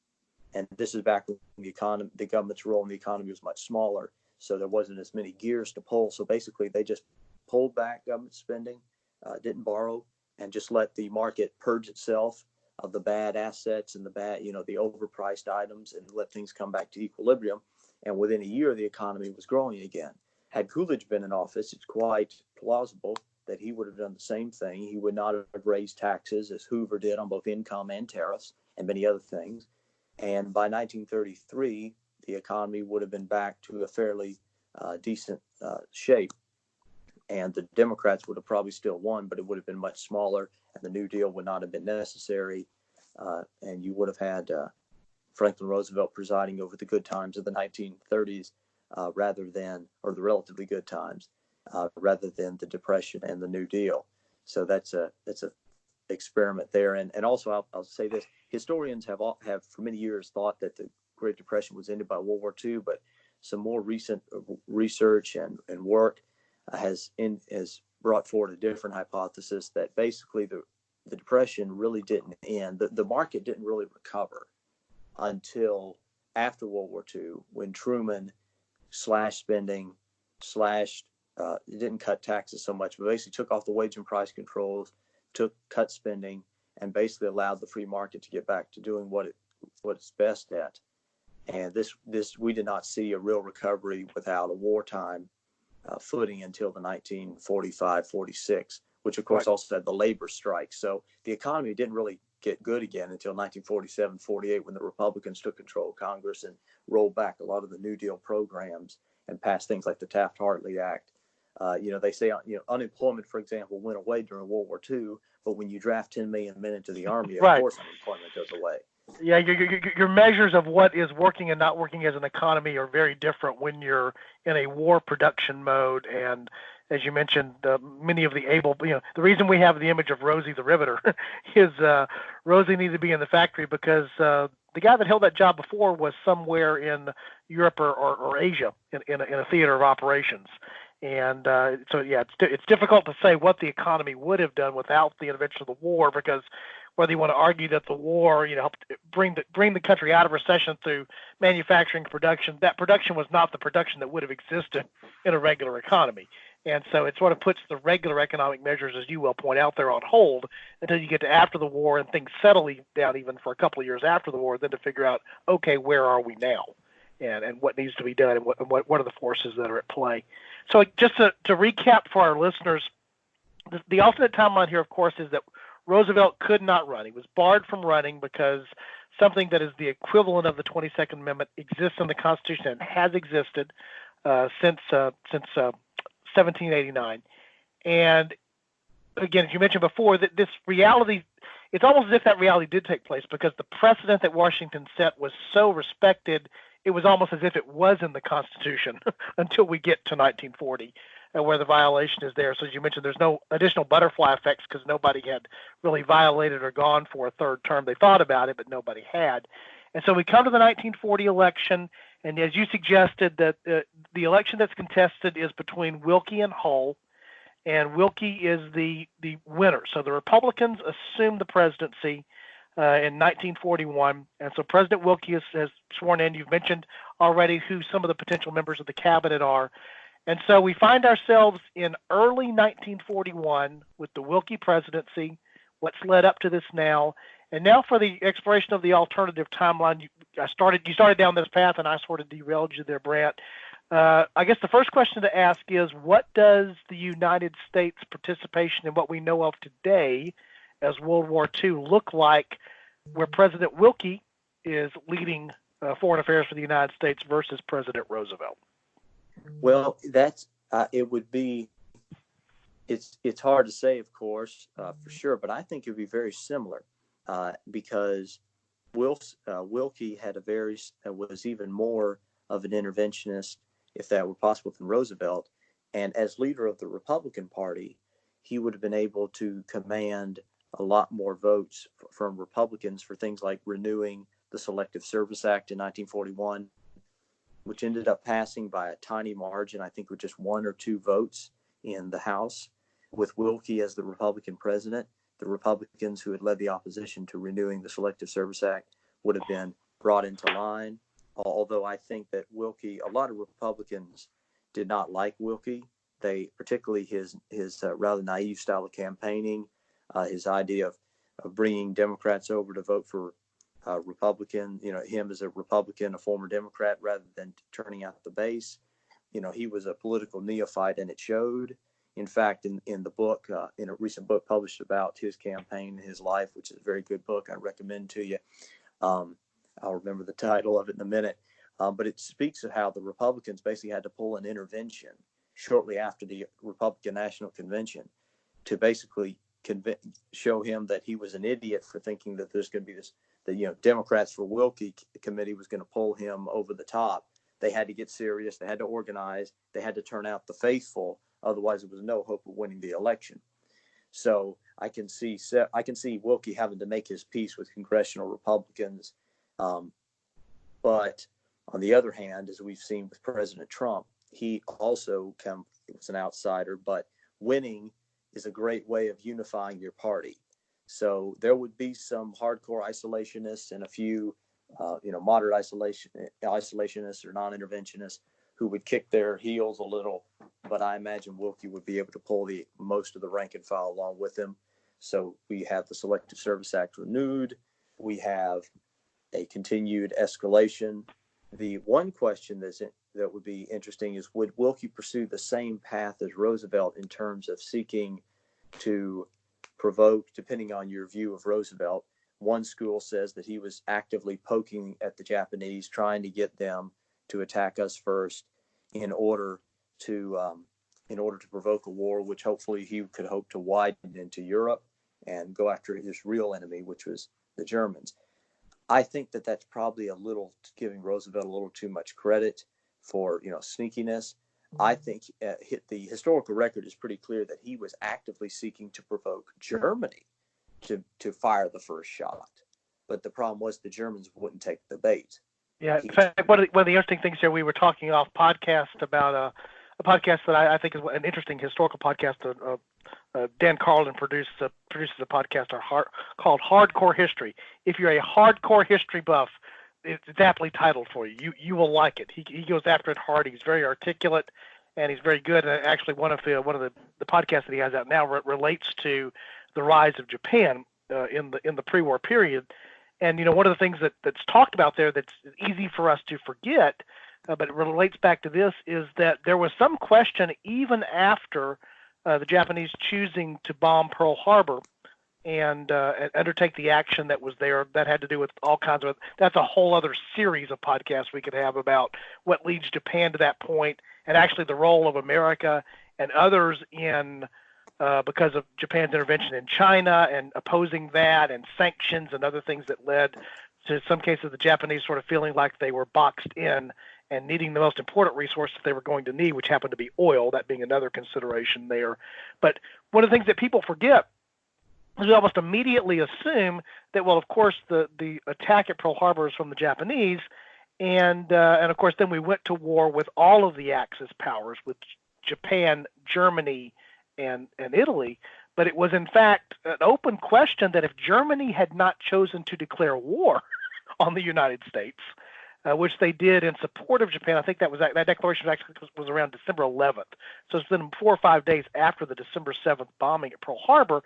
And this is back when the government's role in the economy was much smaller. So there wasn't as many gears to pull. So basically, they just pulled back government spending, didn't borrow, and just let the market purge itself of the bad assets and the overpriced items, and let things come back to equilibrium. And within a year, the economy was growing again. Had Coolidge been in office, it's quite plausible that he would have done the same thing. He would not have raised taxes as Hoover did on both income and tariffs and many other things. And by 1933, the economy would have been back to a fairly decent shape. And the Democrats would have probably still won, but it would have been much smaller, and the New Deal would not have been necessary. And you would have had Franklin Roosevelt presiding over the good times of the 1930s the relatively good times, rather than the Depression and the New Deal. So that's a experiment there. And also I'll say this: historians have for many years thought that the Great Depression was ended by World War II, but some more recent research and work has brought forward a different hypothesis, that basically the Depression really didn't end. The market didn't really recover until after World War II, when Truman slashed spending, didn't cut taxes so much, but basically took off the wage and price controls, cut spending, and basically allowed the free market to get back to doing what it's best at. And this we did not see a real recovery without a wartime footing until the 1945-46, which of course also had the labor strike. So the economy didn't really get good again until 1947-48, when the Republicans took control of Congress and rolled back a lot of the New Deal programs and passed things like the Taft-Hartley Act. They say unemployment, for example, went away during World War II, but when you draft 10 million men into the Army, of course unemployment goes away. Yeah, your measures of what is working and not working as an economy are very different when you're in a war production mode. And as you mentioned, many of the the reason we have the image of Rosie the Riveter is Rosie needed to be in the factory because the guy that held that job before was somewhere in Europe or Asia in a theater of operations. And it's difficult to say what the economy would have done without the intervention of the war, because whether you want to argue that the war, helped bring the country out of recession through manufacturing production, that production was not the production that would have existed in a regular economy. And so it sort of puts the regular economic measures, as you well point out, there on hold until you get to after the war and things settle down even for a couple of years after the war, then to figure out, okay, where are we now? And what needs to be done, and what are the forces that are at play. So just to recap for our listeners, the alternate timeline here, of course, is that Roosevelt could not run. He was barred from running because something that is the equivalent of the 22nd Amendment exists in the Constitution and has existed since 1789. And again, as you mentioned before, that this reality, it's almost as if that reality did take place, because the precedent that Washington set was so respected, it was almost as if it was in the Constitution until we get to 1940. Where the violation is there. So as you mentioned, there's no additional butterfly effects because nobody had really violated or gone for a third term. They thought about it, but nobody had. And so we come to the 1940 election, and as you suggested, that the election that's contested is between Willkie and Hull, and Willkie is the winner. So the Republicans assumed the presidency in 1941, and so President Willkie has sworn in. You've mentioned already who some of the potential members of the cabinet are. And so we find ourselves in early 1941 with the Willkie presidency, what's led up to this now. And now for the exploration of the alternative timeline, you started down this path, and I sort of derailed you there, Brant. I guess the first question to ask is, what does the United States participation in what we know of today as World War II look like, where President Willkie is leading foreign affairs for the United States versus President Roosevelt? Well, that's it would be. It's hard to say, of course, for sure, but I think it would be very similar because Willkie had was even more of an interventionist, if that were possible, than Roosevelt. And as leader of the Republican Party, he would have been able to command a lot more votes from Republicans for things like renewing the Selective Service Act in 1941, which ended up passing by a tiny margin, I think with just 1 or 2 votes in the House. With Willkie as the Republican president, the Republicans who had led the opposition to renewing the Selective Service Act would have been brought into line. Although I think that Willkie, a lot of Republicans did not like Willkie. They, particularly his rather naive style of campaigning, his idea of bringing Democrats over to vote for Republican, him as a Republican, a former Democrat, rather than turning out the base. He was a political neophyte, and it showed. In fact, in the book, in a recent book published about his campaign and his life, which is a very good book, I recommend to you. I'll remember the title of it in a minute. But it speaks of how the Republicans basically had to pull an intervention shortly after the Republican National Convention to basically show him that he was an idiot for thinking that there's going to be the Democrats for Willkie committee was going to pull him over the top. They had to get serious. They had to organize. They had to turn out the faithful. Otherwise, there was no hope of winning the election. So I can see Willkie having to make his peace with congressional Republicans. But on the other hand, as we've seen with President Trump, he also was an outsider. But winning is a great way of unifying your party. So there would be some hardcore isolationists and a few, moderate isolationists or non-interventionists who would kick their heels a little. But I imagine Willkie would be able to pull most of the rank and file along with him. So we have the Selective Service Act renewed. We have a continued escalation The one question that would be interesting is, would Willkie pursue the same path as Roosevelt in terms of seeking to provoke, depending on your view of Roosevelt? One school says that he was actively poking at the Japanese, trying to get them to attack us first in order to provoke a war, which hopefully he could hope to widen into Europe and go after his real enemy, which was the Germans. I think that that's probably giving Roosevelt a little too much credit for sneakiness. I think the historical record is pretty clear that he was actively seeking to provoke Germany to fire the first shot, but the problem was the Germans wouldn't take the bait. Yeah, in fact, one of the interesting things here, we were talking off podcast about a podcast that I think is an interesting historical podcast. Dan Carlin produces a podcast called Hardcore History. If you're a hardcore history buff, it's aptly titled for you. You will like it. He goes after it hard. He's very articulate, and he's very good. And actually, one of the podcasts that he has out now relates to the rise of Japan in the pre-war period. And one of the things that's talked about there that's easy for us to forget, but it relates back to this, is that there was some question even after the Japanese choosing to bomb Pearl Harbor and undertake the action that was there, that had to do with all kinds of, that's a whole other series of podcasts we could have about what leads Japan to that point, and actually the role of America and others in because of Japan's intervention in China and opposing that, and sanctions and other things that led to some cases the Japanese sort of feeling like they were boxed in and needing the most important resources they were going to need, which happened to be oil, that being another consideration there. But one of the things that people forget is we almost immediately assume that, well, of course, the attack at Pearl Harbor is from the Japanese, and of course then we went to war with all of the Axis powers, with Japan, Germany, and Italy. But it was in fact an open question that if Germany had not chosen to declare war on the United States, which they did in support of Japan, I think that declaration actually was around December 11th. So it's been 4 or 5 days after the December 7th bombing at Pearl Harbor.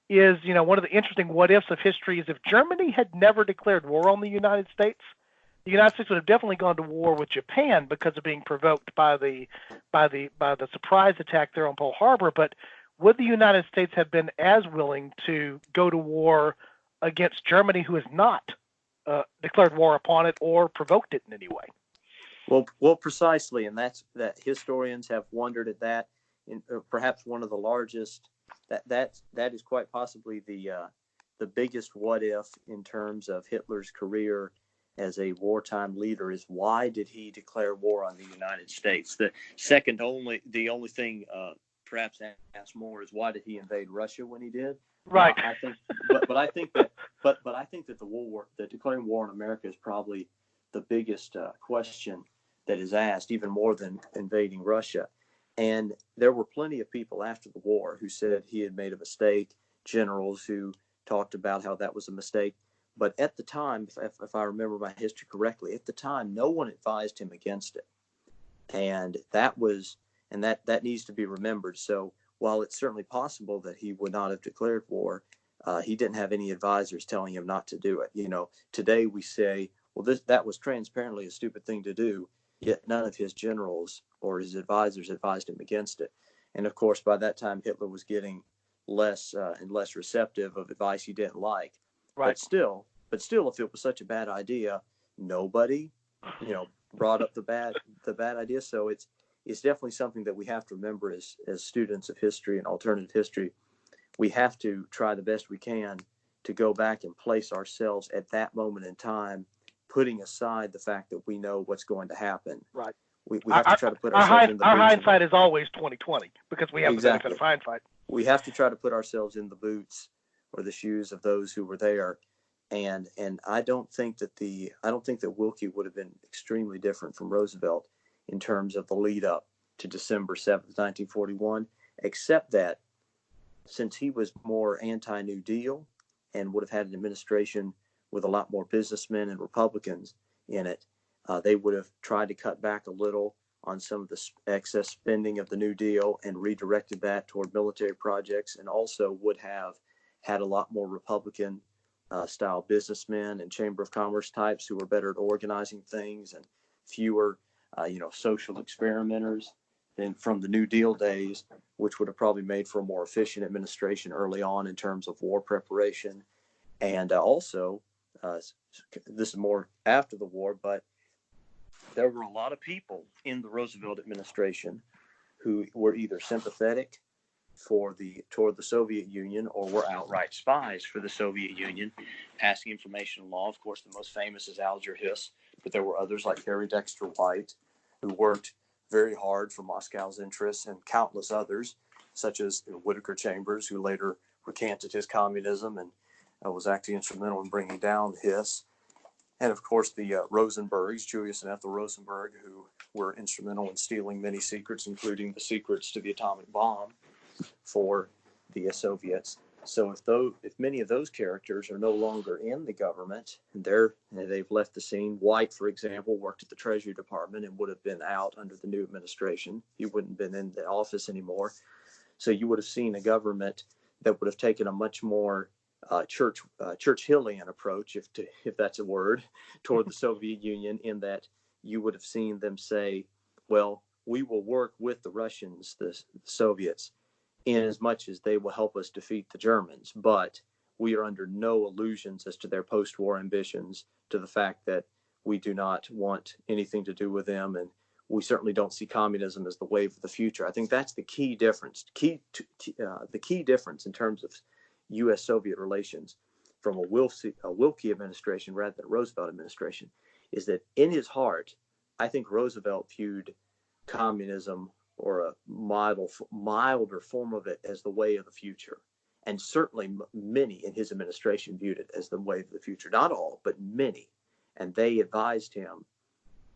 Is one of the interesting what ifs of history is if Germany had never declared war on the United States would have definitely gone to war with Japan because of being provoked by the surprise attack there on Pearl Harbor. But would the United States have been as willing to go to war against Germany, who has not declared war upon it or provoked it in any way? Well, precisely, and that historians have wondered at that. In perhaps one of the largest, that is quite possibly the biggest what if in terms of Hitler's career as a wartime leader, is why did he declare war on the United States? The only thing perhaps asked more is why did he invade Russia when he did? Right. I think, but I think that that declaring war on America is probably the biggest question that is asked, even more than invading Russia. And there were plenty of people after the war who said he had made a mistake, generals who talked about how that was a mistake. But at the time, if I remember my history correctly, at the time, no one advised him against it. And that needs to be remembered. So while it's certainly possible that he would not have declared war, he didn't have any advisors telling him not to do it. Today we say, well, that was transparently a stupid thing to do, yet none of his generals or his advisors advised him against it. And of course, by that time, Hitler was getting less and less receptive of advice he didn't like. Right. But still, if it was such a bad idea, nobody, brought up the bad idea. So it's definitely something that we have to remember as students of history and alternative history. We have to try the best we can to go back and place ourselves at that moment in time, putting aside the fact that we know what's going to happen. Right. We have to try to put ourselves in the boots. Our hindsight is always 20/20 because we have the benefit of hindsight. We have to try to put ourselves in the boots or the shoes of those who were there. And I don't think that Willkie would have been extremely different from Roosevelt in terms of the lead up to December 7th, 1941, except that since he was more anti-New Deal and would have had an administration with a lot more businessmen and Republicans in it, they would have tried to cut back a little on some of the excess spending of the New Deal and redirected that toward military projects, and also would have had a lot more Republican style businessmen and Chamber of Commerce types who were better at organizing things and fewer, social experimenters than from the New Deal days, which would have probably made for a more efficient administration early on in terms of war preparation. And also, this is more after the war, but there were a lot of people in the Roosevelt administration who were either sympathetic toward the Soviet Union or were outright spies for the Soviet Union, passing information law. Of course, the most famous is Alger Hiss, but there were others like Harry Dexter White, who worked very hard for Moscow's interests, and countless others, such as Whittaker Chambers, who later recanted his communism and was actually instrumental in bringing down Hiss. And of course, the Rosenbergs, Julius and Ethel Rosenberg, who were instrumental in stealing many secrets, including the secrets to the atomic bomb for the Soviets. So if many of those characters are no longer in the government, and they've left the scene. White, for example, worked at the Treasury Department and would have been out under the new administration. He wouldn't have been in the office anymore. So you would have seen a government that would have taken a much more Churchillian approach, if that's a word, toward the Soviet Union, in that you would have seen them say, well, we will work with the Russians, the Soviets, in as much as they will help us defeat the Germans, but we are under no illusions as to their post-war ambitions, to the fact that we do not want anything to do with them, and we certainly don't see communism as the wave of the future. I think that's the key difference. The key difference in terms of U.S.-Soviet relations from a Willkie administration rather than a Roosevelt administration is that in his heart, I think Roosevelt viewed communism, or a milder form of it, as the way of the future. And certainly many in his administration viewed it as the way of the future. Not all, but many. And they advised him.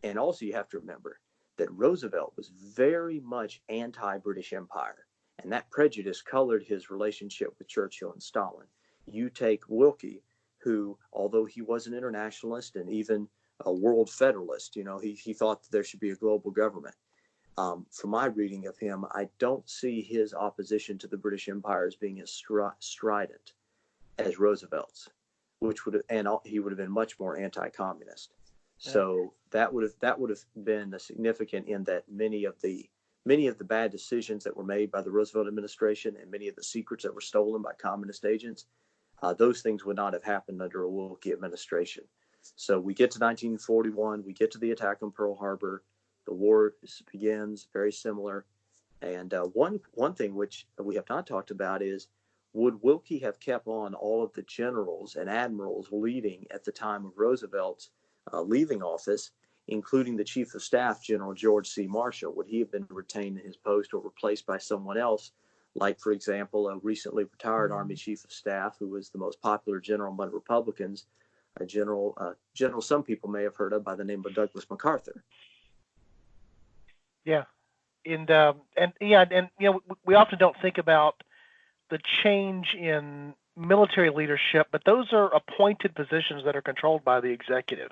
And also you have to remember that Roosevelt was very much anti-British Empire. And that prejudice colored his relationship with Churchill and Stalin. You take Willkie, who, although he was an internationalist and even a world federalist, he thought that there should be a global government. From my reading of him, I don't see his opposition to the British Empire as being as strident as Roosevelt's, he would have been much more anti-communist. So that would have been significant in that many of the bad decisions that were made by the Roosevelt administration and many of the secrets that were stolen by communist agents, those things would not have happened under a Willkie administration. So we get to 1941, we get to the attack on Pearl Harbor. The war begins, very similar. And one thing which we have not talked about is, would Willkie have kept on all of the generals and admirals leading at the time of Roosevelt's leaving office, including the Chief of Staff, General George C. Marshall? Would he have been retained in his post or replaced by someone else, like, for example, a recently retired Army Chief of Staff who was the most popular general among Republicans, a general some people may have heard of by the name of Douglas MacArthur? Yeah, and we often don't think about the change in military leadership, but those are appointed positions that are controlled by the executive,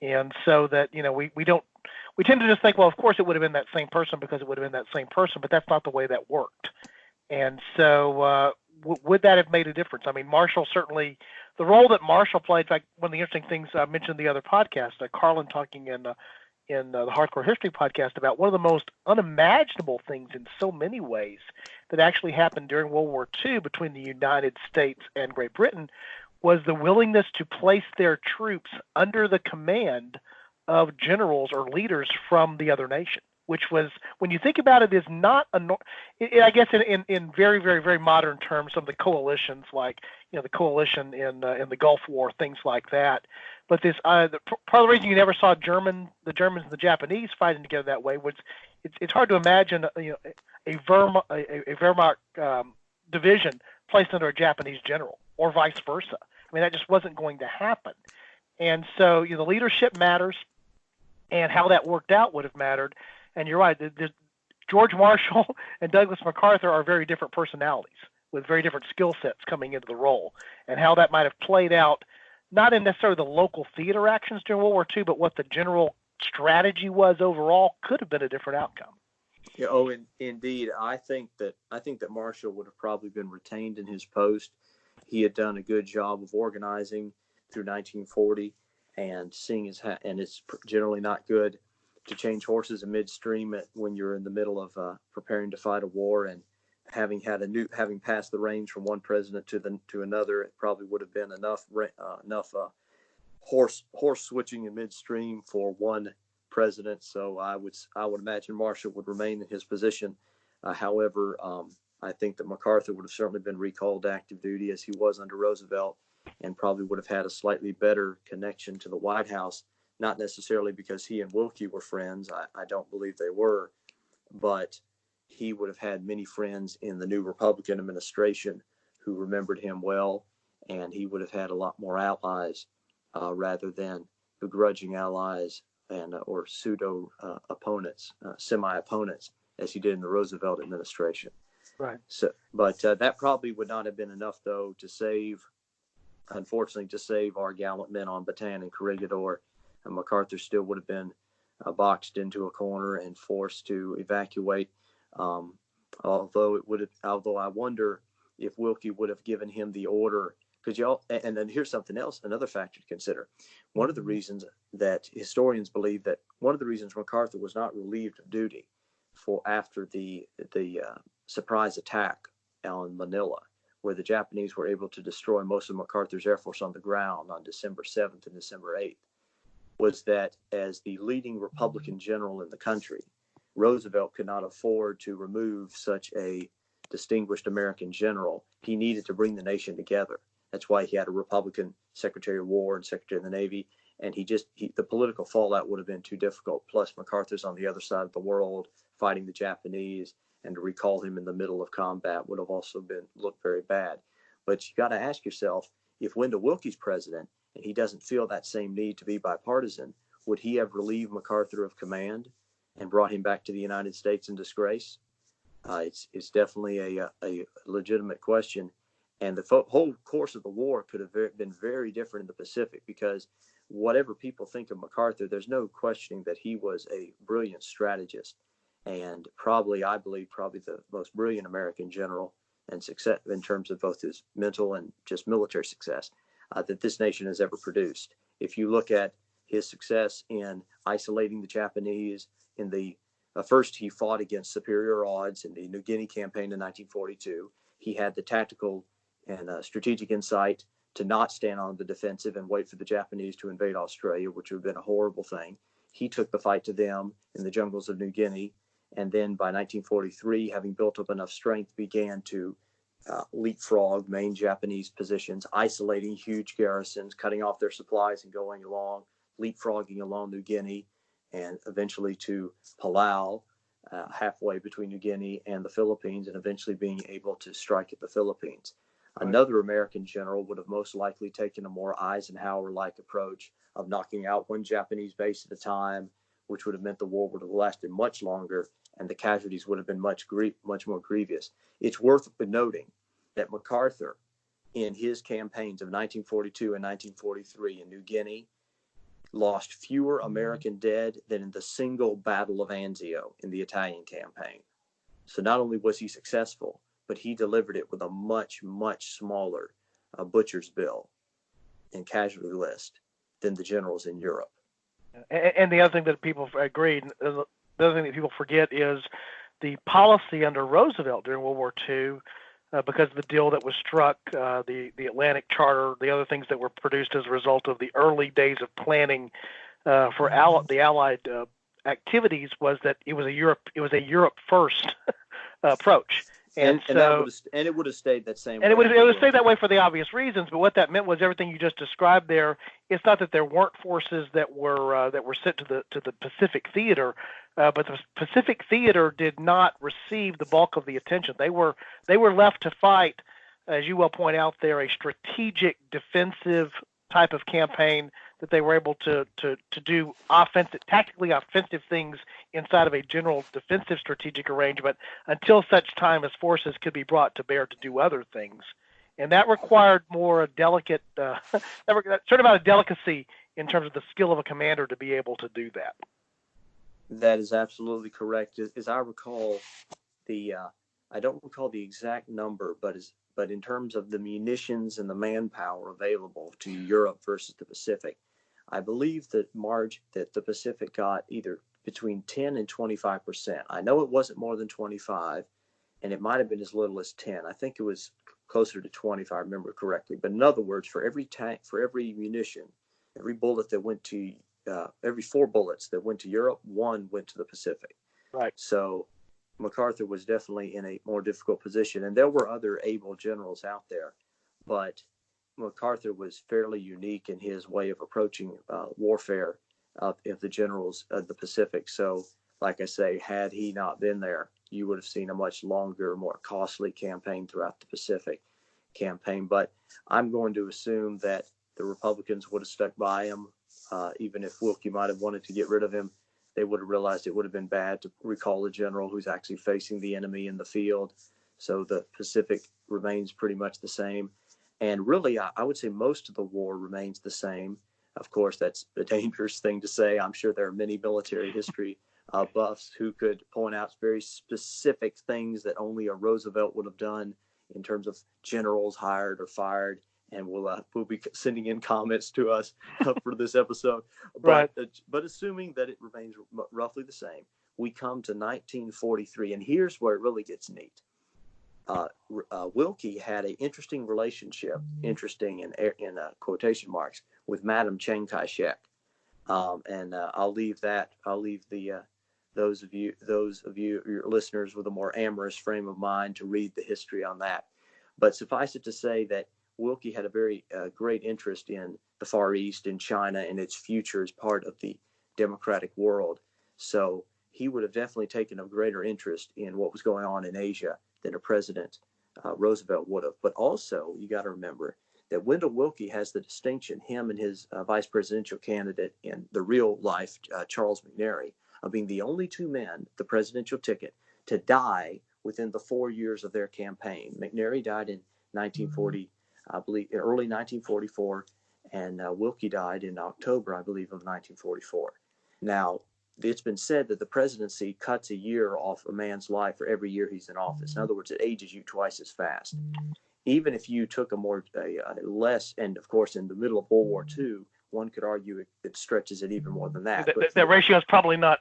and so that we tend to just think, well, of course it would have been that same person because it would have been that same person, but that's not the way that worked. And so would that have made a difference? I mean, Marshall certainly, the role that Marshall played. In fact, one of the interesting things I mentioned in the other podcast, Carlin talking in the Hardcore History podcast, about one of the most unimaginable things in so many ways that actually happened during World War II between the United States and Great Britain was the willingness to place their troops under the command of generals or leaders from the other nation, which was, when you think about it, is not I guess in very, very, very modern terms, some of the coalitions, like the coalition in the Gulf War, things like that. But this part of the reason you never saw the Germans and the Japanese fighting together that way was it's hard to imagine a Wehrmacht division placed under a Japanese general, or vice versa. I mean, that just wasn't going to happen. And so the leadership matters, and how that worked out would have mattered. And you're right, George Marshall and Douglas MacArthur are very different personalities with very different skill sets coming into the role, and how that might have played out, not in necessarily the local theater actions during World War II, but what the general strategy was overall could have been a different outcome. Yeah, indeed. I think that Marshall would have probably been retained in his post. He had done a good job of organizing through 1940, and seeing his and it's generally not good to change horses in midstream when you're in the middle of preparing to fight a war. And having passed the reins from one president to another, it probably would have been enough horse switching in midstream for one president. So I would imagine Marshall would remain in his position. However, I think that MacArthur would have certainly been recalled to active duty as he was under Roosevelt, and probably would have had a slightly better connection to the White House. Not necessarily because he and Willkie were friends. I don't believe they were, but he would have had many friends in the new Republican administration who remembered him well, and he would have had a lot more allies rather than begrudging allies and or pseudo opponents, semi-opponents, as he did in the Roosevelt administration. Right. So, but that probably would not have been enough, though, to save our gallant men on Bataan and Corregidor. And MacArthur still would have been boxed into a corner and forced to evacuate. Although I wonder if Willkie would have given him the order, and then here's something else, another factor to consider. One of the reasons that historians believe that one of the reasons MacArthur was not relieved of duty after the surprise attack on Manila, where the Japanese were able to destroy most of MacArthur's Air Force on the ground on December 7th and December 8th, was that as the leading Republican general in the country, Roosevelt could not afford to remove such a distinguished American general. He needed to bring the nation together. That's why he had a Republican Secretary of War and Secretary of the Navy, and the political fallout would have been too difficult. Plus, MacArthur's on the other side of the world fighting the Japanese, and to recall him in the middle of combat would have also looked very bad. But you got to ask yourself, if Wendell Willkie's president and he doesn't feel that same need to be bipartisan, would he have relieved MacArthur of command and brought him back to the United States in disgrace? It's definitely a legitimate question. And the whole course of the war could have been very different in the Pacific, because whatever people think of MacArthur, there's no questioning that he was a brilliant strategist, and I believe the most brilliant American general and success in terms of both his mental and just military success that this nation has ever produced. If you look at his success in isolating the Japanese first he fought against superior odds in the New Guinea campaign in 1942. He had the tactical and strategic insight to not stand on the defensive and wait for the Japanese to invade Australia, which would have been a horrible thing. He took the fight to them in the jungles of New Guinea, and then by 1943, having built up enough strength, began to leapfrog main Japanese positions, isolating huge garrisons, cutting off their supplies and going along, leapfrogging along New Guinea, and eventually to Palau, halfway between New Guinea and the Philippines, and eventually being able to strike at the Philippines. Right. Another American general would have most likely taken a more Eisenhower-like approach of knocking out one Japanese base at a time, which would have meant the war would have lasted much longer and the casualties would have been much more grievous. It's worth noting that MacArthur, in his campaigns of 1942 and 1943 in New Guinea, lost fewer American dead than in the single Battle of Anzio in the Italian campaign. So not only was he successful, but he delivered it with a much, much smaller butcher's bill and casualty list than the generals in Europe. And the other thing that people agreed, the other thing that people forget is the policy under Roosevelt during World War II, because of the deal that was struck, the Atlantic Charter, the other things that were produced as a result of the early days of planning for the Allied activities, was that it was a Europe first approach. And it would have stayed that same way. And it would have stayed that way for the obvious reasons. But what that meant was everything you just described there. It's not that there weren't forces that were sent to the Pacific Theater, but the Pacific Theater did not receive the bulk of the attention. They were left to fight, as you well point out there, a strategic defensive type of campaign that they were able to do tactically offensive things inside of a general defensive strategic arrangement until such time as forces could be brought to bear to do other things. And that required more delicate, certain amount of delicacy in terms of the skill of a commander to be able to do that. That is absolutely correct. As I recall, I don't recall the exact number, but in terms of the munitions and the manpower available to Europe versus the Pacific, I believe that that the Pacific got either between 10 and 25%. I know it wasn't more than 25, and it might have been as little as 10. I think it was closer to 20 if I remember correctly. But in other words, for every tank, for every munition, every bullet that went to every 4 bullets that went to Europe, 1 went to the Pacific. Right. So MacArthur was definitely in a more difficult position, and there were other able generals out there, but MacArthur was fairly unique in his way of approaching warfare of the generals of the Pacific. So, like I say, had he not been there, you would have seen a much longer, more costly campaign throughout the Pacific campaign. But I'm going to assume that the Republicans would have stuck by him, even if Willkie might have wanted to get rid of him. They would have realized it would have been bad to recall a general who's actually facing the enemy in the field. So the Pacific remains pretty much the same. And really, I would say most of the war remains the same. Of course, that's a dangerous thing to say. I'm sure there are many military history buffs who could point out very specific things that only a Roosevelt would have done in terms of generals hired or fired. And we'll be sending in comments to us for this episode. Right. But assuming that it remains roughly the same, we come to 1943, and here's where it really gets neat. Willkie had an interesting relationship, interesting in quotation marks, with Madam Chiang Kai-shek, and I'll leave those of you, your listeners with a more amorous frame of mind to read the history on that. But suffice it to say that Willkie had a very great interest in the Far East, in China, and its future as part of the democratic world. So he would have definitely taken a greater interest in what was going on in Asia than a President Roosevelt would have. But also, you got to remember that Wendell Willkie has the distinction, him and his vice presidential candidate in the real life, Charles McNary, of being the only 2 men, the presidential ticket, to die within the 4 years of their campaign. McNary died in 1940, I believe, early 1944, and Willkie died in October, I believe, of 1944. Now, it's been said that the presidency cuts a year off a man's life for every year he's in office. In other words, it ages you twice as fast. Even if you took a less, and of course, in the middle of World War II, one could argue it stretches it even more than that. That ratio is probably not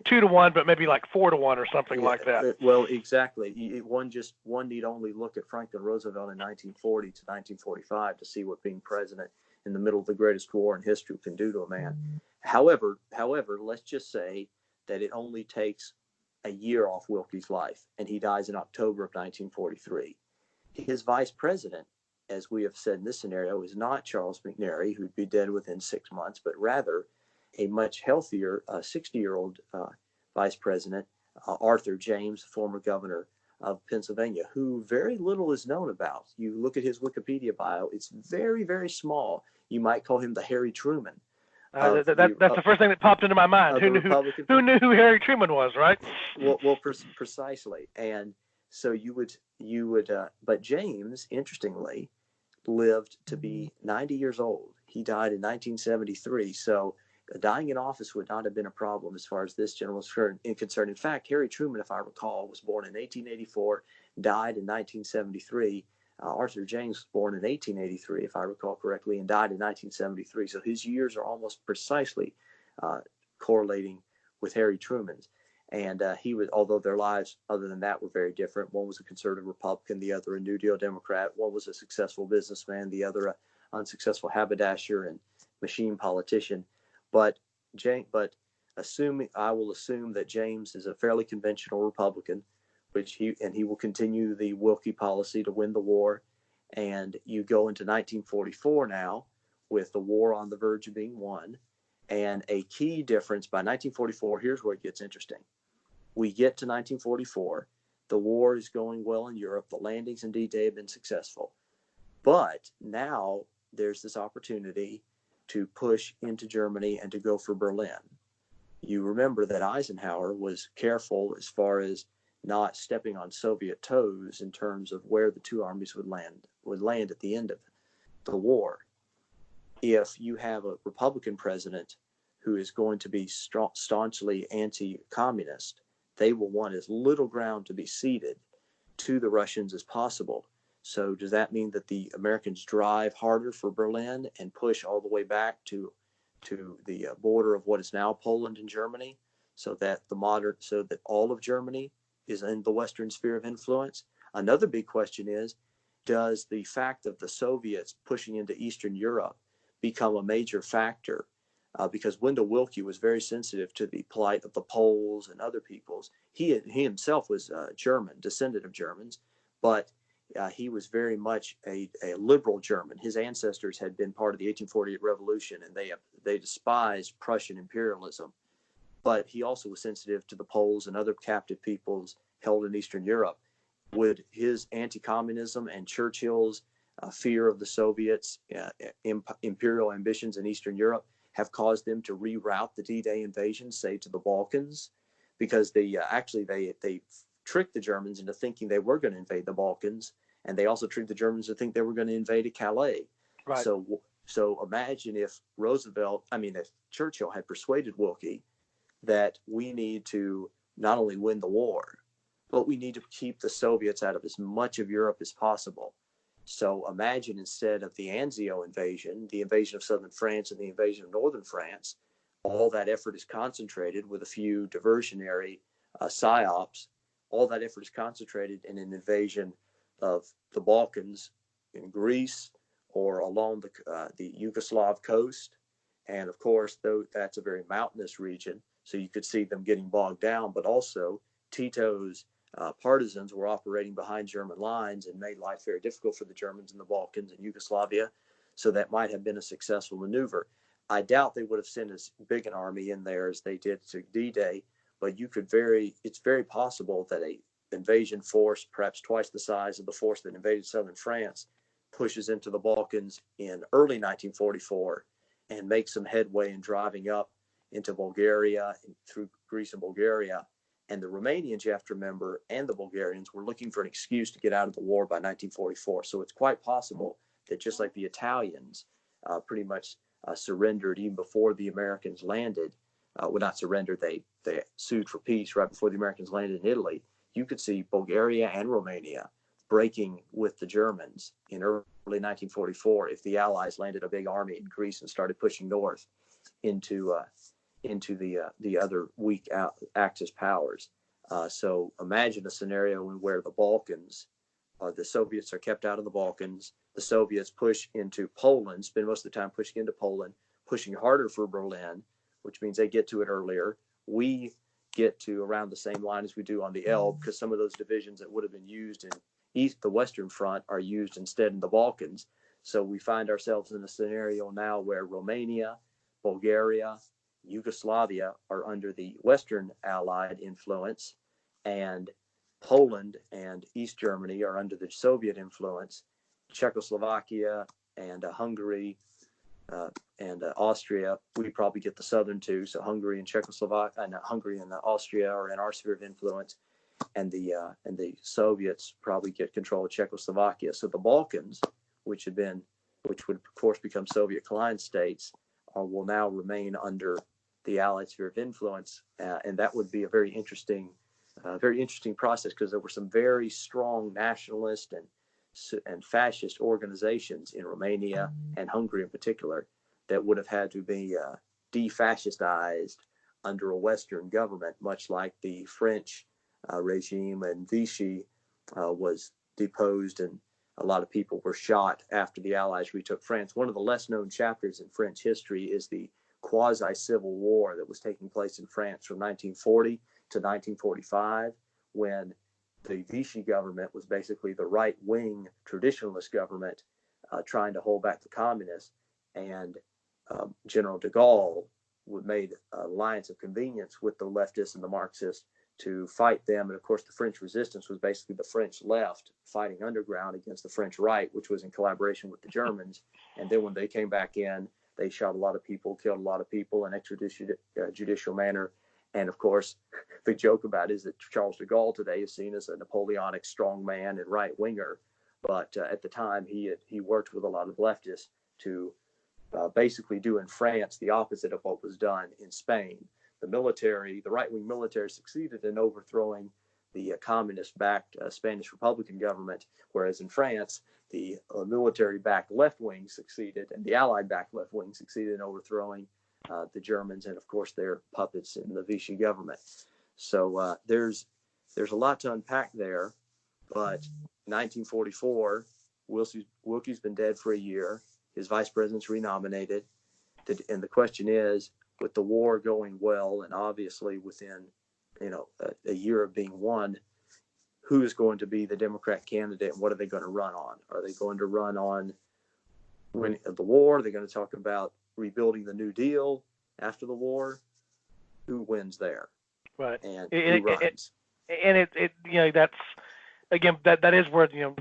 2 to 1, but maybe like 4 to 1 or something like that. Well, exactly. One need only look at Franklin Roosevelt in 1940 to 1945 to see what being president in the middle of the greatest war in history can do to a man. However, let's just say that it only takes a year off Willkie's life, and he dies in October of 1943. His vice president, as we have said in this scenario, is not Charles McNary, who'd be dead within 6 months, but rather a much healthier 60-year-old vice president, Arthur James, former governor of Pennsylvania, who very little is known about. You look at his Wikipedia bio, it's very, very small. You might call him the Harry Truman. That's the first thing that popped into my mind. Who knew who Harry Truman was, right? Well, precisely. And so but James, interestingly, lived to be 90 years old. He died in 1973. So dying in office would not have been a problem as far as this general is concerned. In fact, Harry Truman, if I recall, was born in 1884, died in 1973. Arthur James was born in 1883, if I recall correctly, and died in 1973. So his years are almost precisely correlating with Harry Truman's. And he was, although their lives, other than that, were very different. One was a conservative Republican, the other a New Deal Democrat. One was a successful businessman, the other a unsuccessful haberdasher and machine politician. But I will assume that James is a fairly conventional Republican, he will continue the Willkie policy to win the war. And you go into 1944 now, with the war on the verge of being won. And a key difference by 1944, here's where it gets interesting. We get to 1944, the war is going well in Europe, the landings in D-Day have been successful. But now there's this opportunity to push into Germany and to go for Berlin. You remember that Eisenhower was careful as far as not stepping on Soviet toes in terms of where the 2 armies would land at the end of the war. If you have a Republican president who is going to be staunchly anti-communist, they will want as little ground to be ceded to the Russians as possible. So does that mean that the Americans drive harder for Berlin and push all the way back to to the border of what is now Poland and Germany, so that all of Germany is in the Western sphere of influence. Another big question is, does the fact of the Soviets pushing into Eastern Europe become a major factor? Because Wendell Willkie was very sensitive to the plight of the Poles and other peoples. He himself was German, descendant of Germans, but he was very much a liberal German. His ancestors had been part of the 1848 revolution, and they despised Prussian imperialism. But he also was sensitive to the Poles and other captive peoples held in Eastern Europe. Would his anti-communism and Churchill's fear of the Soviets' imperial ambitions in Eastern Europe have caused them to reroute the D-Day invasion, say, to the Balkans? Because they tricked the Germans into thinking they were going to invade the Balkans, and they also tricked the Germans to think they were going to invade Calais. Right. So imagine if Churchill had persuaded Willkie that we need to not only win the war, but we need to keep the Soviets out of as much of Europe as possible. So imagine, instead of the Anzio invasion, the invasion of southern France and the invasion of northern France, all that effort is concentrated with a few diversionary psyops. All that effort is concentrated in an invasion of the Balkans, in Greece, or along the Yugoslav coast. And of course, though that's a very mountainous region, so you could see them getting bogged down, but also Tito's partisans were operating behind German lines and made life very difficult for the Germans in the Balkans and Yugoslavia. So that might have been a successful maneuver. I doubt they would have sent as big an army in there as they did to D-Day, but it's very possible that a invasion force, perhaps twice the size of the force that invaded southern France, pushes into the Balkans in early 1944 and makes some headway in driving up into Bulgaria and through Greece and Bulgaria. And the Romanians, you have to remember, and the Bulgarians were looking for an excuse to get out of the war by 1944. So it's quite possible that, just like the Italians pretty much surrendered even before the Americans landed, not surrendered, they sued for peace right before the Americans landed in Italy. You could see Bulgaria and Romania breaking with the Germans in early 1944 if the Allies landed a big army in Greece and started pushing north into the other weak Axis powers. So imagine a scenario where the Balkans, the Soviets are kept out of the Balkans. The Soviets push into Poland, spend most of the time pushing into Poland, pushing harder for Berlin, which means they get to it earlier. We get to around the same line as we do on the Elbe, because some of those divisions that would have been used in the Western Front are used instead in the Balkans. So we find ourselves in a scenario now where Romania, Bulgaria, Yugoslavia are under the Western Allied influence, and Poland and East Germany are under the Soviet influence. Czechoslovakia and Hungary and Austria, we probably get the southern two. So Hungary and Czechoslovakia, and Hungary and Austria are in our sphere of influence, and the Soviets probably get control of Czechoslovakia. So the Balkans, which would of course become Soviet client states, will now remain under the Allied sphere of influence, and that would be a very interesting process, because there were some very strong nationalist and fascist organizations in Romania and Hungary in particular that would have had to be de-fascistized under a Western government, much like the French regime, and Vichy was deposed and a lot of people were shot after the Allies retook France. One of the less known chapters in French history is the quasi-civil war that was taking place in France from 1940 to 1945, when the Vichy government was basically the right-wing traditionalist government trying to hold back the communists, and General de Gaulle made an alliance of convenience with the leftists and the Marxists to fight them. And of course, the French resistance was basically the French left fighting underground against the French right, which was in collaboration with the Germans. And then when they came back in, they shot a lot of people, killed a lot of people in extrajudicial manner. And of course, the joke about it is that Charles de Gaulle today is seen as a Napoleonic strongman and right winger. But at the time, he worked with a lot of leftists to basically do in France the opposite of what was done in Spain. The right-wing military succeeded in overthrowing the communist-backed Spanish Republican government, whereas in France, the military-backed left wing succeeded, and the Allied-backed left wing succeeded in overthrowing the Germans, and of course their puppets in the Vichy government. So there's a lot to unpack there. But 1944, Willkie's been dead for a year. His vice president's renominated. And the question is, with the war going well, and obviously within, a year of being won, who is going to be the Democrat candidate, and what are they going to run on? Are they going to run on winning the war? Are they going to talk about rebuilding the New Deal after the war? Who wins there? Right. And who runs? That's, again, that is where, you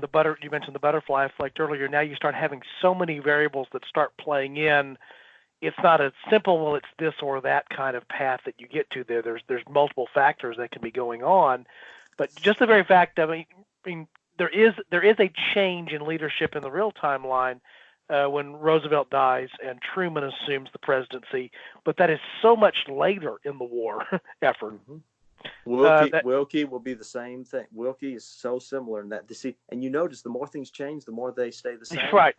mentioned the butterfly effect earlier. Now you start having so many variables that start playing in. It's not a simple, well, it's this or that kind of path that you get to there. There's multiple factors that can be going on. But just the very fact, I mean, there is a change in leadership in the real timeline when Roosevelt dies and Truman assumes the presidency. But that is so much later in the war effort. Mm-hmm. Willkie will be the same thing. Willkie is so similar in that. And you notice the more things change, the more they stay the same. Right.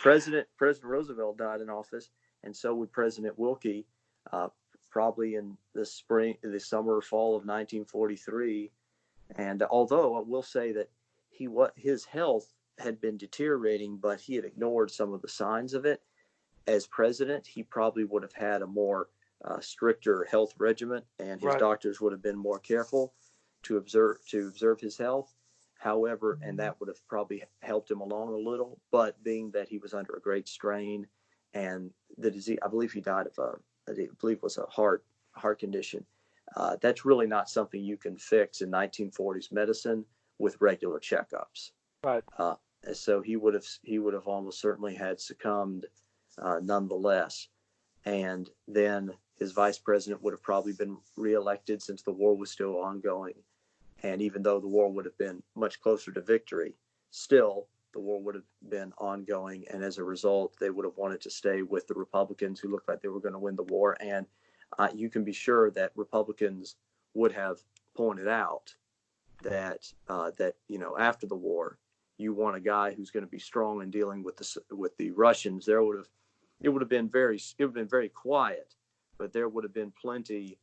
President Roosevelt died in office, and so would President Willkie, probably in the summer or fall of 1943. And although I will say that his health had been deteriorating, but he had ignored some of the signs of it. As president, he probably would have had a more stricter health regimen, and his doctors would have been more careful to observe his health. However, and that would have probably helped him along a little. But being that he was under a great strain, and the disease, I believe he died of it was a heart condition. That's really not something you can fix in 1940s medicine with regular checkups. Right. So he would have almost certainly had succumbed nonetheless. And then his vice president would have probably been reelected since the war was still ongoing. And even though the war would have been much closer to victory, still the war would have been ongoing. And as a result, they would have wanted to stay with the Republicans, who looked like they were going to win the war. And you can be sure that Republicans would have pointed out that after the war, you want a guy who's going to be strong in dealing with the Russians. It would have been very quiet, but there would have been plenty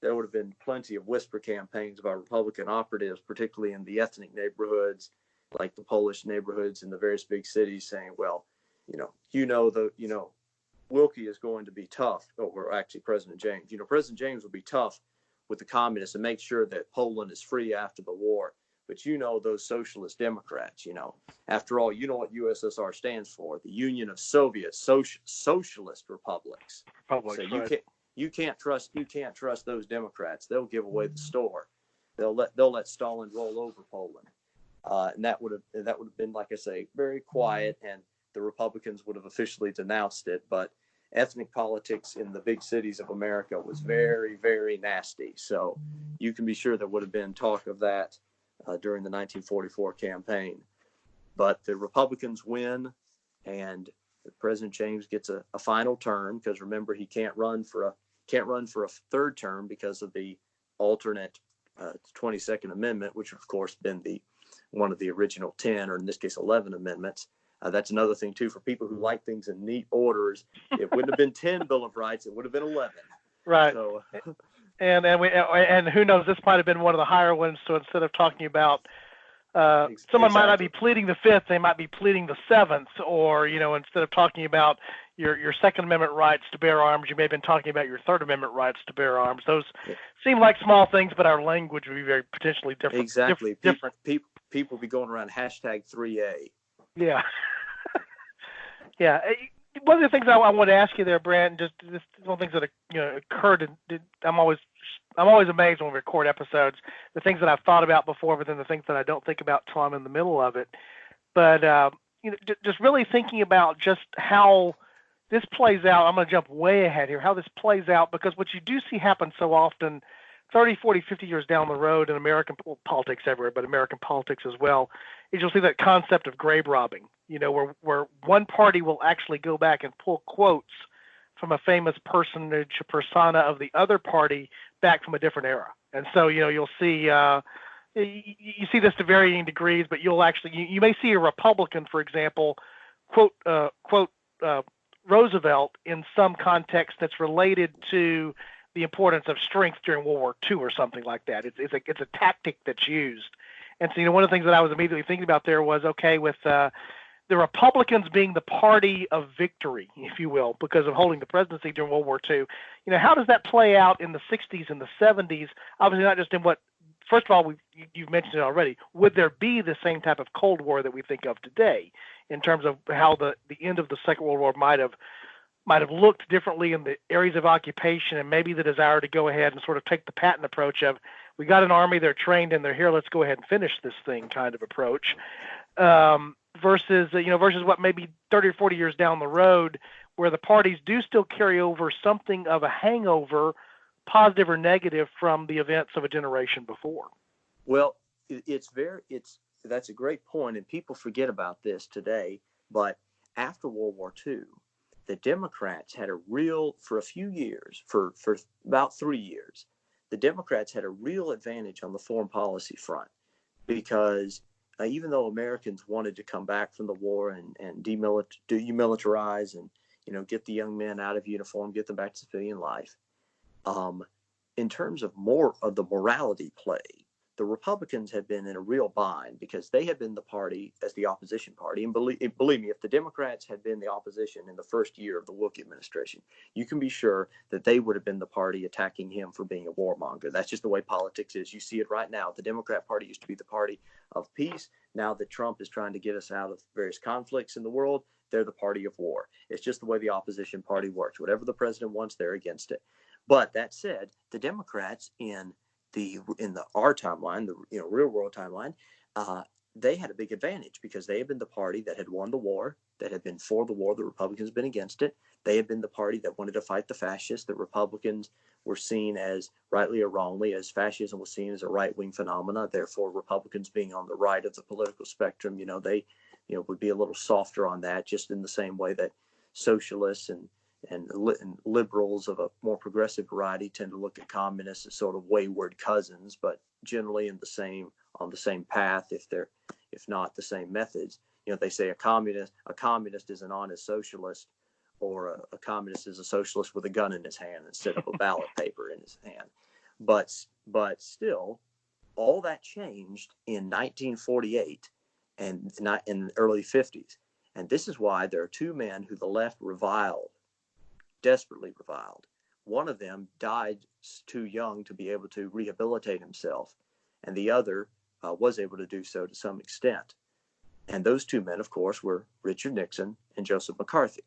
of whisper campaigns by Republican operatives, particularly in the ethnic neighborhoods, like the Polish neighborhoods in the various big cities, saying, well, Willkie is going to be tough, or actually President James. President James will be tough with the communists and make sure that Poland is free after the war. But those socialist Democrats, after all, you know what USSR stands for: the Union of Soviet Socialist Republics. So you can't trust those Democrats. They'll give away the store. They'll let Stalin roll over Poland, and that would have been, like I say, very quiet, and the Republicans would have officially denounced it. But ethnic politics in the big cities of America was very, very nasty. So you can be sure there would have been talk of that during the 1944 campaign. But the Republicans win, and President James gets a final term, because remember, he can't run for a third term because of the alternate 22nd Amendment, which of course been one of the original 10, or in this case 11 amendments. That's another thing too, for people who like things in neat orders. It wouldn't have been 10 Bill of Rights; it would have been 11. Right. So, and who knows? This might have been one of the higher ones. So instead of talking about someone might not be pleading the fifth, they might be pleading the seventh, or instead of talking about your Second Amendment rights to bear arms, you may have been talking about your Third Amendment rights to bear arms. Those seem like small things, but our language would be very potentially different. Exactly. Different. People be going around #3A. Yeah. Yeah. One of the things I want to ask you there, Brant, just one of the things that occurred, and I'm always amazed when we record episodes, the things that I've thought about before, but then the things that I don't think about till I'm in the middle of it. But just really thinking about just how this plays out. I'm going to jump way ahead here. How this plays out, because what you do see happen so often, 30, 40, 50 years down the road in American politics everywhere, but American politics as well, is you'll see that concept of grave robbing, where one party will actually go back and pull quotes from a famous persona of the other party back from a different era. And so, you'll see, you see this to varying degrees, but you'll actually, you may see a Republican, for example, quote Roosevelt in some context that's related to the importance of strength during World War II or something like that. It's a tactic that's used. And so, one of the things that I was immediately thinking about there was, okay, with the Republicans being the party of victory, if you will, because of holding the presidency during World War II, how does that play out in the 60s and the 70s? Obviously not just in what, first of all, you've mentioned it already, would there be the same type of Cold War that we think of today in terms of how the end of the Second World War might have looked differently in the areas of occupation, and maybe the desire to go ahead and sort of take the Patton approach of, we got an army, they're trained, and they're here, let's go ahead and finish this thing kind of approach, versus what maybe 30 or 40 years down the road, where the parties do still carry over something of a hangover, positive or negative, from the events of a generation before. Well, that's a great point, and people forget about this today, but after World War II, the Democrats had for a few years, for about 3 years, the Democrats had a real advantage on the foreign policy front, because even though Americans wanted to come back from the war and demilitarize and get the young men out of uniform, get them back to civilian life, in terms of more of the morality play, the Republicans had been in a real bind, because they had been the party as the opposition party. And believe me, if the Democrats had been the opposition in the first year of the Willkie administration, you can be sure that they would have been the party attacking him for being a warmonger. That's just the way politics is. You see it right now. The Democrat Party used to be the party of peace. Now that Trump is trying to get us out of various conflicts in the world, they're the party of war. It's just the way the opposition party works. Whatever the president wants, they're against it. But that said, the Democrats in our timeline, the real world timeline, they had a big advantage, because they had been the party that had won the war, that had been for the war. The Republicans had been against it. They had been the party that wanted to fight the fascists. The Republicans were seen as, rightly or wrongly, as fascism was seen as a right-wing phenomena. Therefore, Republicans being on the right of the political spectrum, they would be a little softer on that, just in the same way that socialists and liberals of a more progressive variety tend to look at communists as sort of wayward cousins, but generally on the same path, if not the same methods. They say a communist is an honest socialist, or a communist is a socialist with a gun in his hand instead of a ballot paper in his hand. But still, all that changed in 1948 and in the early 50s. And this is why there are two men who the left desperately reviled. One of them died too young to be able to rehabilitate himself, and the other was able to do so to some extent. And those two men, of course, were Richard Nixon and Joseph McCarthy.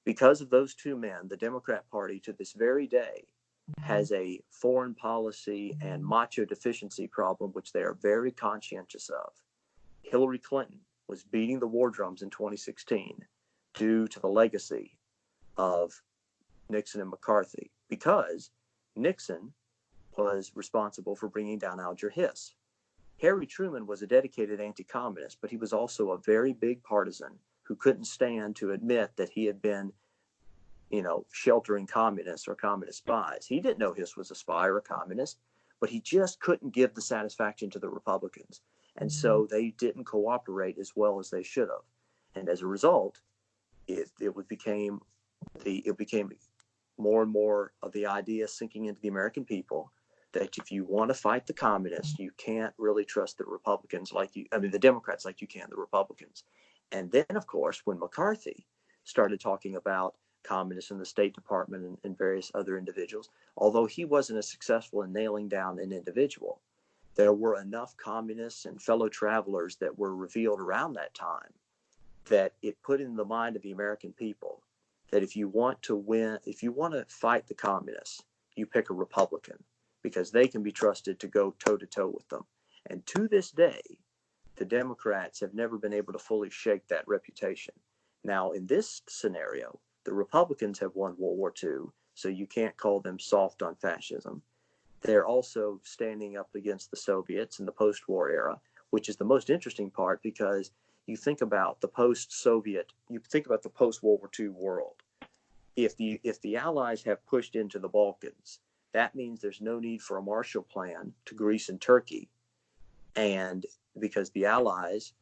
Because of those two men, the Democrat Party to this very day has a foreign policy and macho deficiency problem, which they are very conscientious of. Hillary Clinton was beating the war drums in 2016 due to the legacy of Nixon and McCarthy, because Nixon was responsible for bringing down Alger Hiss. Harry Truman was a dedicated anti-communist, but he was also a very big partisan who couldn't stand to admit that he had been, sheltering communists or communist spies. He didn't know Hiss was a spy or a communist, but he just couldn't give the satisfaction to the Republicans. And so they didn't cooperate as well as they should have. And as a result, it became more and more of the idea sinking into the American people that if you want to fight the communists, you can't really trust the the Democrats like you can the Republicans. And then, of course, when McCarthy started talking about communists in the State Department and various other individuals, although he wasn't as successful in nailing down an individual, there were enough communists and fellow travelers that were revealed around that time that it put in the mind of the American people that if you want to fight the communists, you pick a Republican, because they can be trusted to go toe-to-toe with them. And to this day, the Democrats have never been able to fully shake that reputation. Now, in this scenario, the Republicans have won World War II, so you can't call them soft on fascism. They're also standing up against the Soviets in the post-war era, which is the most interesting part, because you think about the post-Soviet, you think about the post-World War II world. If the Allies have pushed into the Balkans, that means there's no need for a Marshall Plan to Greece and Turkey, and because the Allies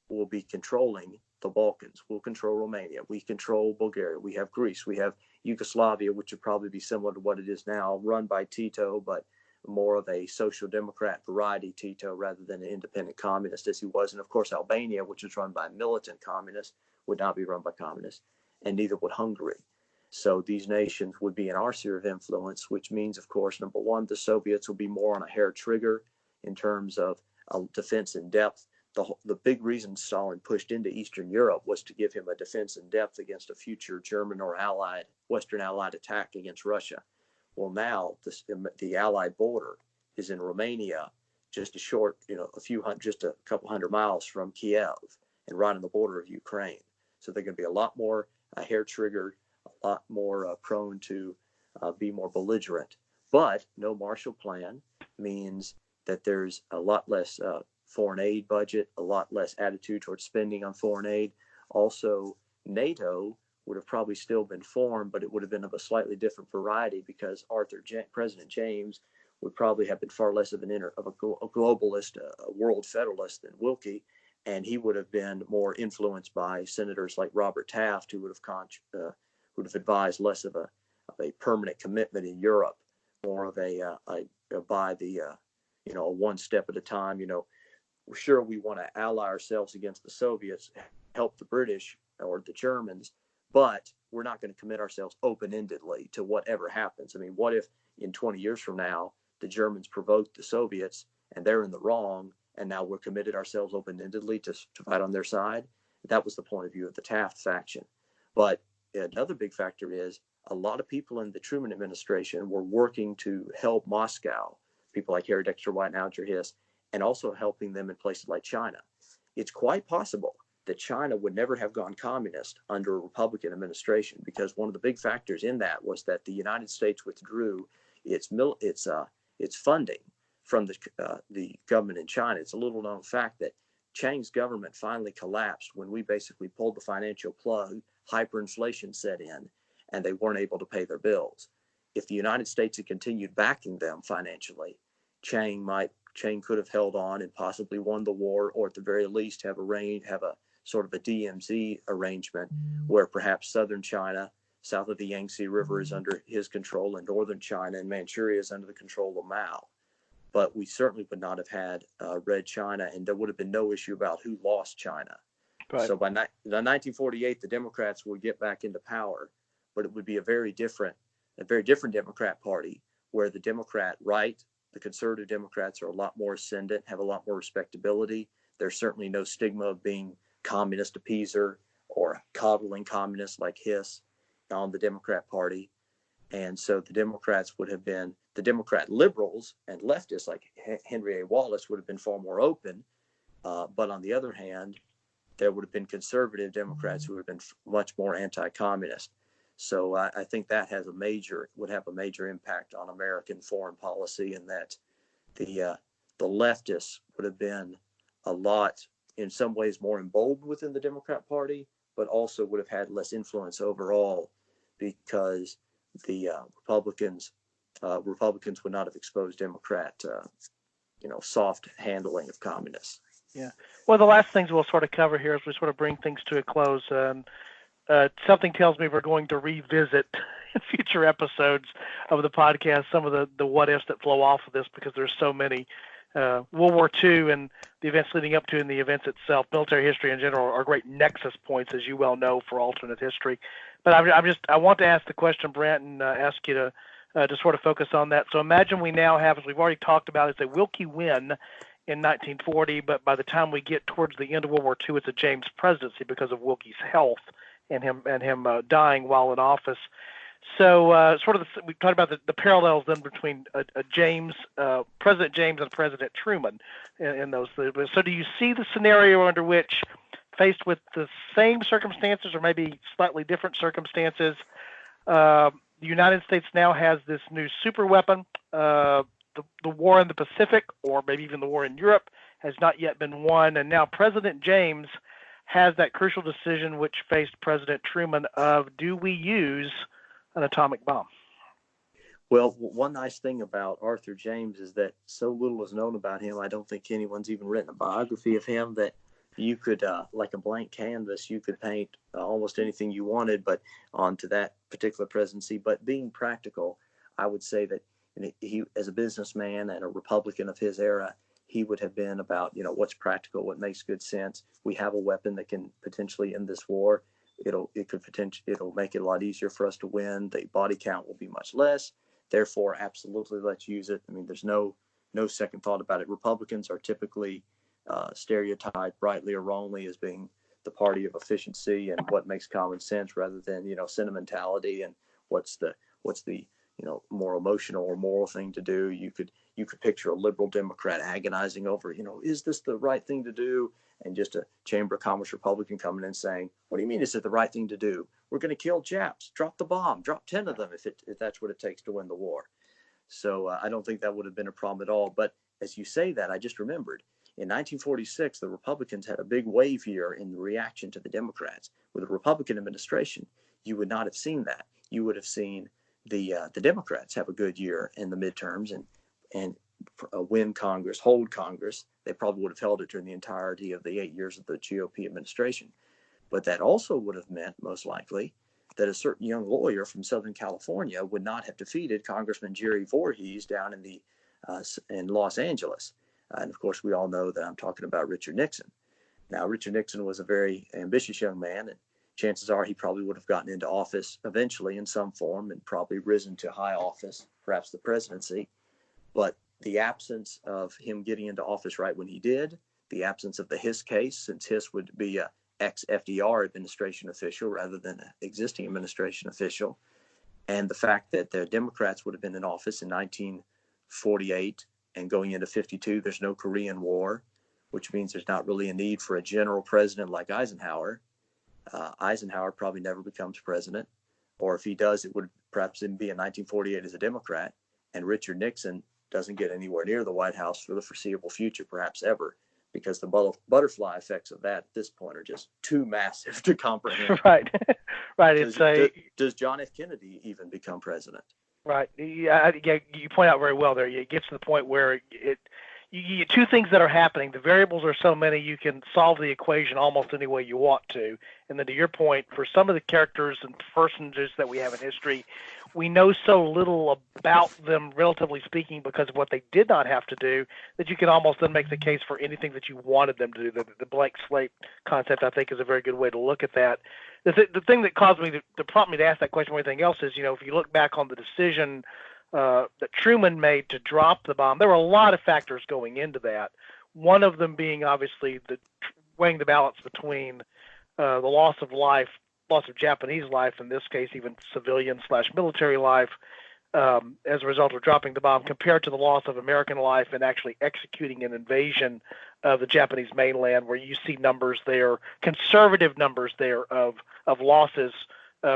will be controlling the Balkans. We'll control Romania. We control Bulgaria. We have Greece. We have Yugoslavia, which would probably be similar to what it is now, run by Tito, but more of a social democrat variety Tito rather than an independent communist as he was. And of course, Albania, which was run by militant communists, would not be run by communists, and neither would Hungary. So these nations would be in our sphere of influence, which means, of course, number one, the Soviets will be more on a hair trigger in terms of defense in depth. The big reason Stalin pushed into Eastern Europe was to give him a defense in depth against a future German or Western Allied attack against Russia. Well, now the Allied border is in Romania, just just a couple hundred miles from Kiev, and right on the border of Ukraine. So they're going to be a lot more hair triggered, a lot more prone to be more belligerent. But no Marshall Plan means that there's a lot less foreign aid budget, a lot less attitude towards spending on foreign aid. Also, NATO would have probably still been formed, but it would have been of a slightly different variety because President James would probably have been far less of a globalist, a world federalist than Willkie, and he would have been more influenced by senators like Robert Taft, who would have advised less of a permanent commitment in Europe, more of a one step at a time. Sure, we want to ally ourselves against the Soviets, help the British or the Germans, but we're not going to commit ourselves open-endedly to whatever happens. I mean, what if in 20 years from now, the Germans provoked the Soviets and they're in the wrong, and now we're committed ourselves open-endedly to fight on their side? That was the point of view of the Taft faction. But another big factor is a lot of people in the Truman administration were working to help Moscow, people like Harry Dexter White and Alger Hiss, and also helping them in places like China. It's quite possible that China would never have gone communist under a Republican administration, because one of the big factors in that was that the United States withdrew its funding from the government in China. It's a little known fact that Chiang's government finally collapsed when we basically pulled the financial plug, hyperinflation set in, and they weren't able to pay their bills. If the United States had continued backing them financially, Chiang could have held on and possibly won the war, or at the very least have a sort of a DMZ arrangement where perhaps southern China, south of the Yangtze River, is under his control, and northern China and Manchuria is under the control of Mao. But we certainly would not have had Red China, and there would have been no issue about who lost China. Right. So by 1948, the Democrats would get back into power, but it would be a very different Democrat Party, where the Democrat right, the conservative Democrats, are a lot more ascendant, have a lot more respectability. There's certainly no stigma of being communist appeaser or coddling communists like Hiss on the Democrat Party. And so the Democrats would have been, the Democrat liberals and leftists like Henry A. Wallace would have been far more open. But on the other hand, there would have been conservative Democrats who would have been much more anti-communist. So I think that would have a major impact on American foreign policy, and that the leftists would have been a lot, in some ways, more emboldened within the Democrat Party, but also would have had less influence overall, because the Republicans would not have exposed Democrat, soft handling of communists. Yeah. Well, the last things we'll sort of cover here as we sort of bring things to a close. Something tells me we're going to revisit in future episodes of the podcast some of the what ifs that flow off of this, because there's so many. World War II and the events leading up to, and the events itself, military history in general, are great nexus points, as you well know, for alternate history. But I want to ask the question, Brant, and ask you to sort of focus on that. So imagine we now have, as we've already talked about, it's a Willkie Win in 1940, but by the time we get towards the end of World War II, it's a James presidency because of Willkie's health and him dying while in office. So we talked about the parallels then between President James and President Truman in those. So do you see the scenario under which, faced with the same circumstances or maybe slightly different circumstances, the United States now has this new super weapon? The war in the Pacific, or maybe even the war in Europe, has not yet been won, and now President James has that crucial decision which faced President Truman of, do we use an atomic bomb? Well, one nice thing about Arthur James is that so little is known about him. I don't think anyone's even written a biography of him, that You could, like a blank canvas, you could paint almost anything you wanted, but onto that particular presidency. But being practical, I would say that he, as a businessman and a Republican of his era, he would have been about, what's practical, what makes good sense. We have a weapon that can potentially end this war. It'll make it a lot easier for us to win. The body count will be much less. Therefore, absolutely, let's use it. I mean, there's no second thought about it. Republicans are typically stereotyped, rightly or wrongly, as being the party of efficiency and what makes common sense, rather than sentimentality and what's the more emotional or moral thing to do. You could picture a liberal Democrat agonizing over, is this the right thing to do? And just a Chamber of Commerce Republican coming in saying, what do you mean is it the right thing to do? We're going to kill Japs. Drop the bomb. Drop 10 of them if that's what it takes to win the war. So I don't think that would have been a problem at all. But as you say that, I just remembered in 1946, the Republicans had a big wave here in the reaction to the Democrats. With a Republican administration, you would not have seen that. You would have seen the Democrats have a good year in the midterms and win Congress, hold Congress. They probably would have held it during the entirety of the 8 years of the GOP administration. But that also would have meant, most likely, that a certain young lawyer from Southern California would not have defeated Congressman Jerry Voorhees down in Los Angeles. And of course, we all know that I'm talking about Richard Nixon. Now, Richard Nixon was a very ambitious young man, and chances are he probably would have gotten into office eventually in some form and probably risen to high office, perhaps the presidency. But the absence of him getting into office right when he did, the absence of the Hiss case, since Hiss would be a ex-FDR administration official rather than an existing administration official, and the fact that the Democrats would have been in office in 1948 and going into 52, there's no Korean War, which means there's not really a need for a general president like Eisenhower. Eisenhower probably never becomes president, or if he does, it would perhaps be in 1948 as a Democrat, and Richard Nixon doesn't get anywhere near the White House for the foreseeable future, perhaps ever, because the butterfly effects of that at this point are just too massive to comprehend. Right. Right. Does John F. Kennedy even become president? Right. Yeah, you point out very well there. It gets to the point where you get two things that are happening. The variables are so many you can solve the equation almost any way you want to. And then to your point, for some of the characters and personages that we have in history, we know so little about them, relatively speaking, because of what they did not have to do, that you can almost then make the case for anything that you wanted them to do. The blank slate concept, I think, is a very good way to look at that. The thing that caused me to prompt me to ask that question more than anything else is, if you look back on the decision that Truman made to drop the bomb, there were a lot of factors going into that. One of them being obviously weighing the balance between the loss of Japanese life, in this case even civilian/military life, as a result of dropping the bomb, compared to the loss of American life and actually executing an invasion of the Japanese mainland, where you see numbers there, conservative numbers there of losses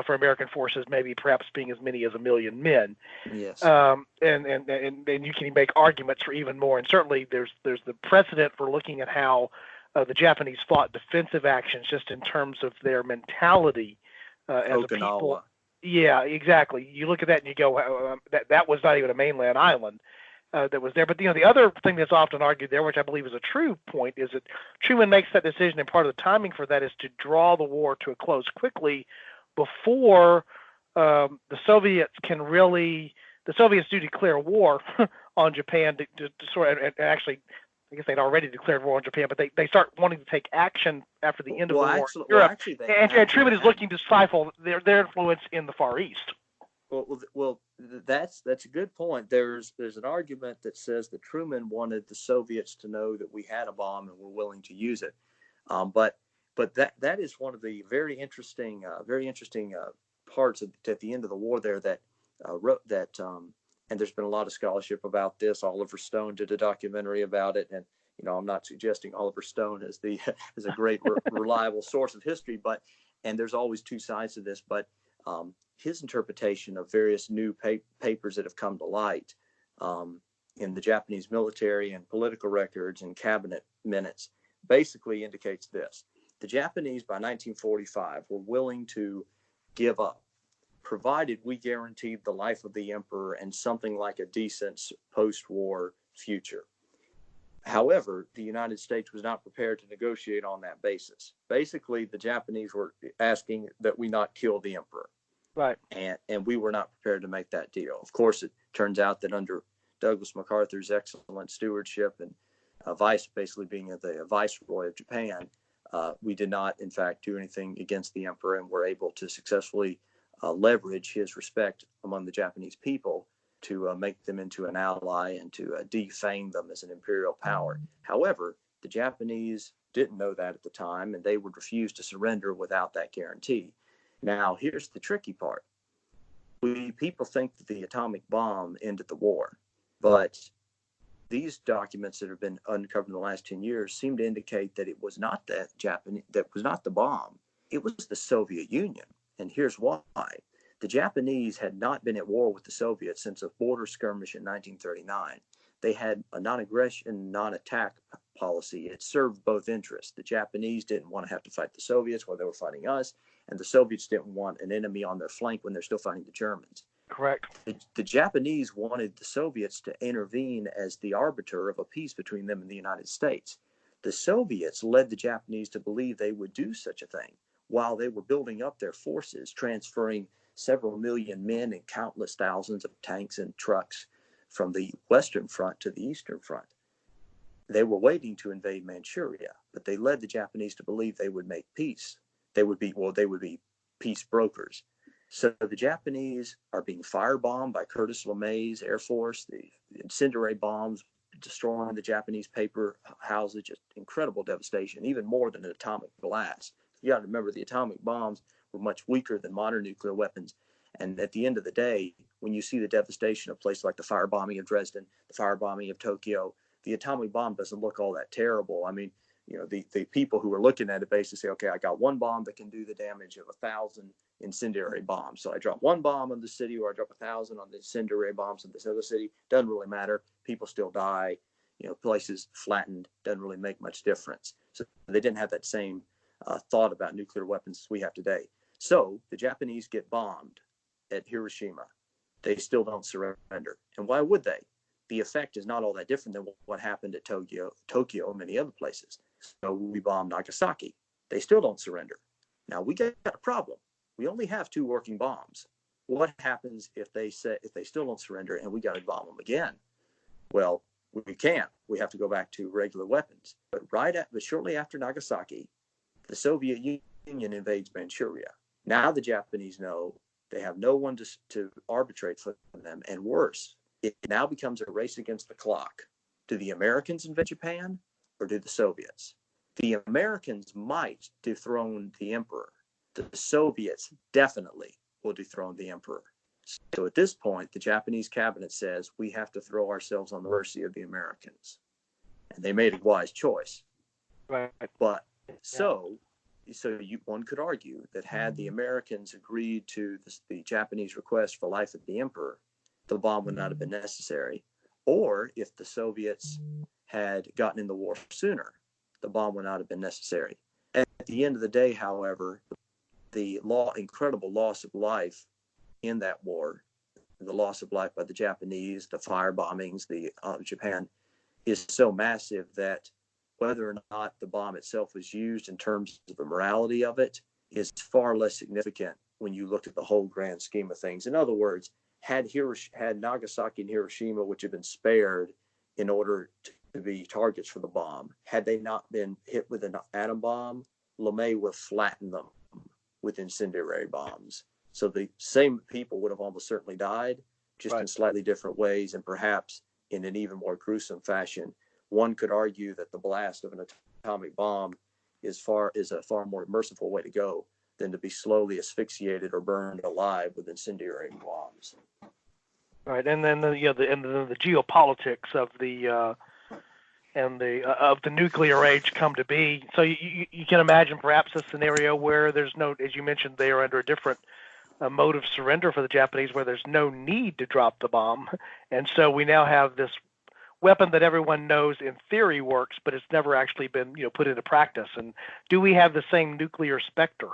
for American forces, maybe perhaps being as many as 1 million men. Yes. And you can make arguments for even more. And certainly there's the precedent for looking at how the Japanese fought defensive actions just in terms of their mentality as Okinawa. a people. Yeah, exactly. You look at that and you go, that was not even a mainland island that was there. But the other thing that's often argued there, which I believe is a true point, is that Truman makes that decision, and part of the timing for that is to draw the war to a close quickly before the Soviets do declare war on Japan to sort of, and actually, I guess they'd already declared war on Japan, but they start wanting to take action after the end of the war in Europe. And Truman is looking to stifle their influence in the Far East. Well, that's a good point. There's an argument that says that Truman wanted the Soviets to know that we had a bomb and were willing to use it. But that is one of the very interesting parts at the end of the war there that and there's been a lot of scholarship about this. Oliver Stone did a documentary about it, and I'm not suggesting Oliver Stone is a great reliable source of history, and there's always two sides to this, but his interpretation of various new papers that have come to light in the Japanese military and political records and cabinet minutes basically indicates this. The Japanese by 1945 were willing to give up, provided we guaranteed the life of the emperor and something like a decent post-war future. However, the United States was not prepared to negotiate on that basis. Basically, the Japanese were asking that we not kill the emperor. Right. And we were not prepared to make that deal. Of course, it turns out that under Douglas MacArthur's excellent stewardship and basically being the viceroy of Japan, we did not, in fact, do anything against the emperor, and were able to successfully leverage his respect among the Japanese people to make them into an ally and to defame them as an imperial power. However, the Japanese didn't know that at the time, and they would refuse to surrender without that guarantee. Now, here's the tricky part. People think that the atomic bomb ended the war, but these documents that have been uncovered in the last 10 years seem to indicate that it was not that was not the bomb. It was the Soviet Union. And here's why. The Japanese had not been at war with the Soviets since a border skirmish in 1939. They had a non-aggression, non-attack policy. It served both interests. The Japanese didn't want to have to fight the Soviets while they were fighting us, and the Soviets didn't want an enemy on their flank when they're still fighting the Germans. Correct. The Japanese wanted the Soviets to intervene as the arbiter of a peace between them and the United States. The Soviets led the Japanese to believe they would do such a thing while they were building up their forces, transferring several million men and countless thousands of tanks and trucks from the Western Front to the Eastern Front. They were waiting to invade Manchuria, but they led the Japanese to believe they would make peace. They would be peace brokers. So the Japanese are being firebombed by Curtis LeMay's Air Force, the incendiary bombs destroying the Japanese paper houses, just incredible devastation, even more than an atomic blast. You got to remember, the atomic bombs were much weaker than modern nuclear weapons. And at the end of the day, when you see the devastation of places like the firebombing of Dresden, the firebombing of Tokyo, the atomic bomb doesn't look all that terrible. I mean, the people who are looking at it basically say, okay, I got one bomb that can do the damage of 1,000 incendiary bombs. So I drop one bomb on the city, or I drop 1,000 on the incendiary bombs in this other city. Doesn't really matter. People still die. Places flattened. Doesn't really make much difference. So they didn't have that same thought about nuclear weapons as we have today. So the Japanese get bombed at Hiroshima. They still don't surrender. And why would they? The effect is not all that different than what happened at Tokyo, and many other places. So we bombed Nagasaki. They still don't surrender. Now we got a problem. We only have 2 working bombs. What happens if they still don't surrender and we got to bomb them again? Well, we can't. We have to go back to regular weapons. But shortly after Nagasaki, the Soviet Union invades Manchuria. Now the Japanese know they have no one to arbitrate for them, and worse, it now becomes a race against the clock. Do the Americans invade Japan, or do the Soviets? The Americans might dethrone the emperor. The Soviets definitely will dethrone the emperor. So at this point, the Japanese cabinet says we have to throw ourselves on the mercy of the Americans. And they made a wise choice. Right. But one could argue that had the Americans agreed to the Japanese request for life of the emperor, the bomb would not have been necessary. Or if the Soviets had gotten in the war sooner, the bomb would not have been necessary. And at the end of the day, however, the incredible loss of life in that war, the loss of life by the Japanese, the fire bombings, Japan, is so massive that whether or not the bomb itself was used in terms of the morality of it is far less significant when you look at the whole grand scheme of things. In other words, had Nagasaki and Hiroshima, which have been spared in order to be targets for the bomb, had they not been hit with an atom bomb, LeMay would have flattened them with incendiary bombs. So the same people would have almost certainly died, just in slightly different ways, and perhaps in an even more gruesome fashion. One could argue that the blast of an atomic bomb is a far more merciful way to go than to be slowly asphyxiated or burned alive with incendiary bombs. Right, and then the geopolitics of the nuclear age come to be. So you can imagine perhaps a scenario where there's no, as you mentioned, they are under a different mode of surrender for the Japanese, where there's no need to drop the bomb, and so we now have this weapon that everyone knows in theory works, but it's never actually been put into practice. And do we have the same nuclear specter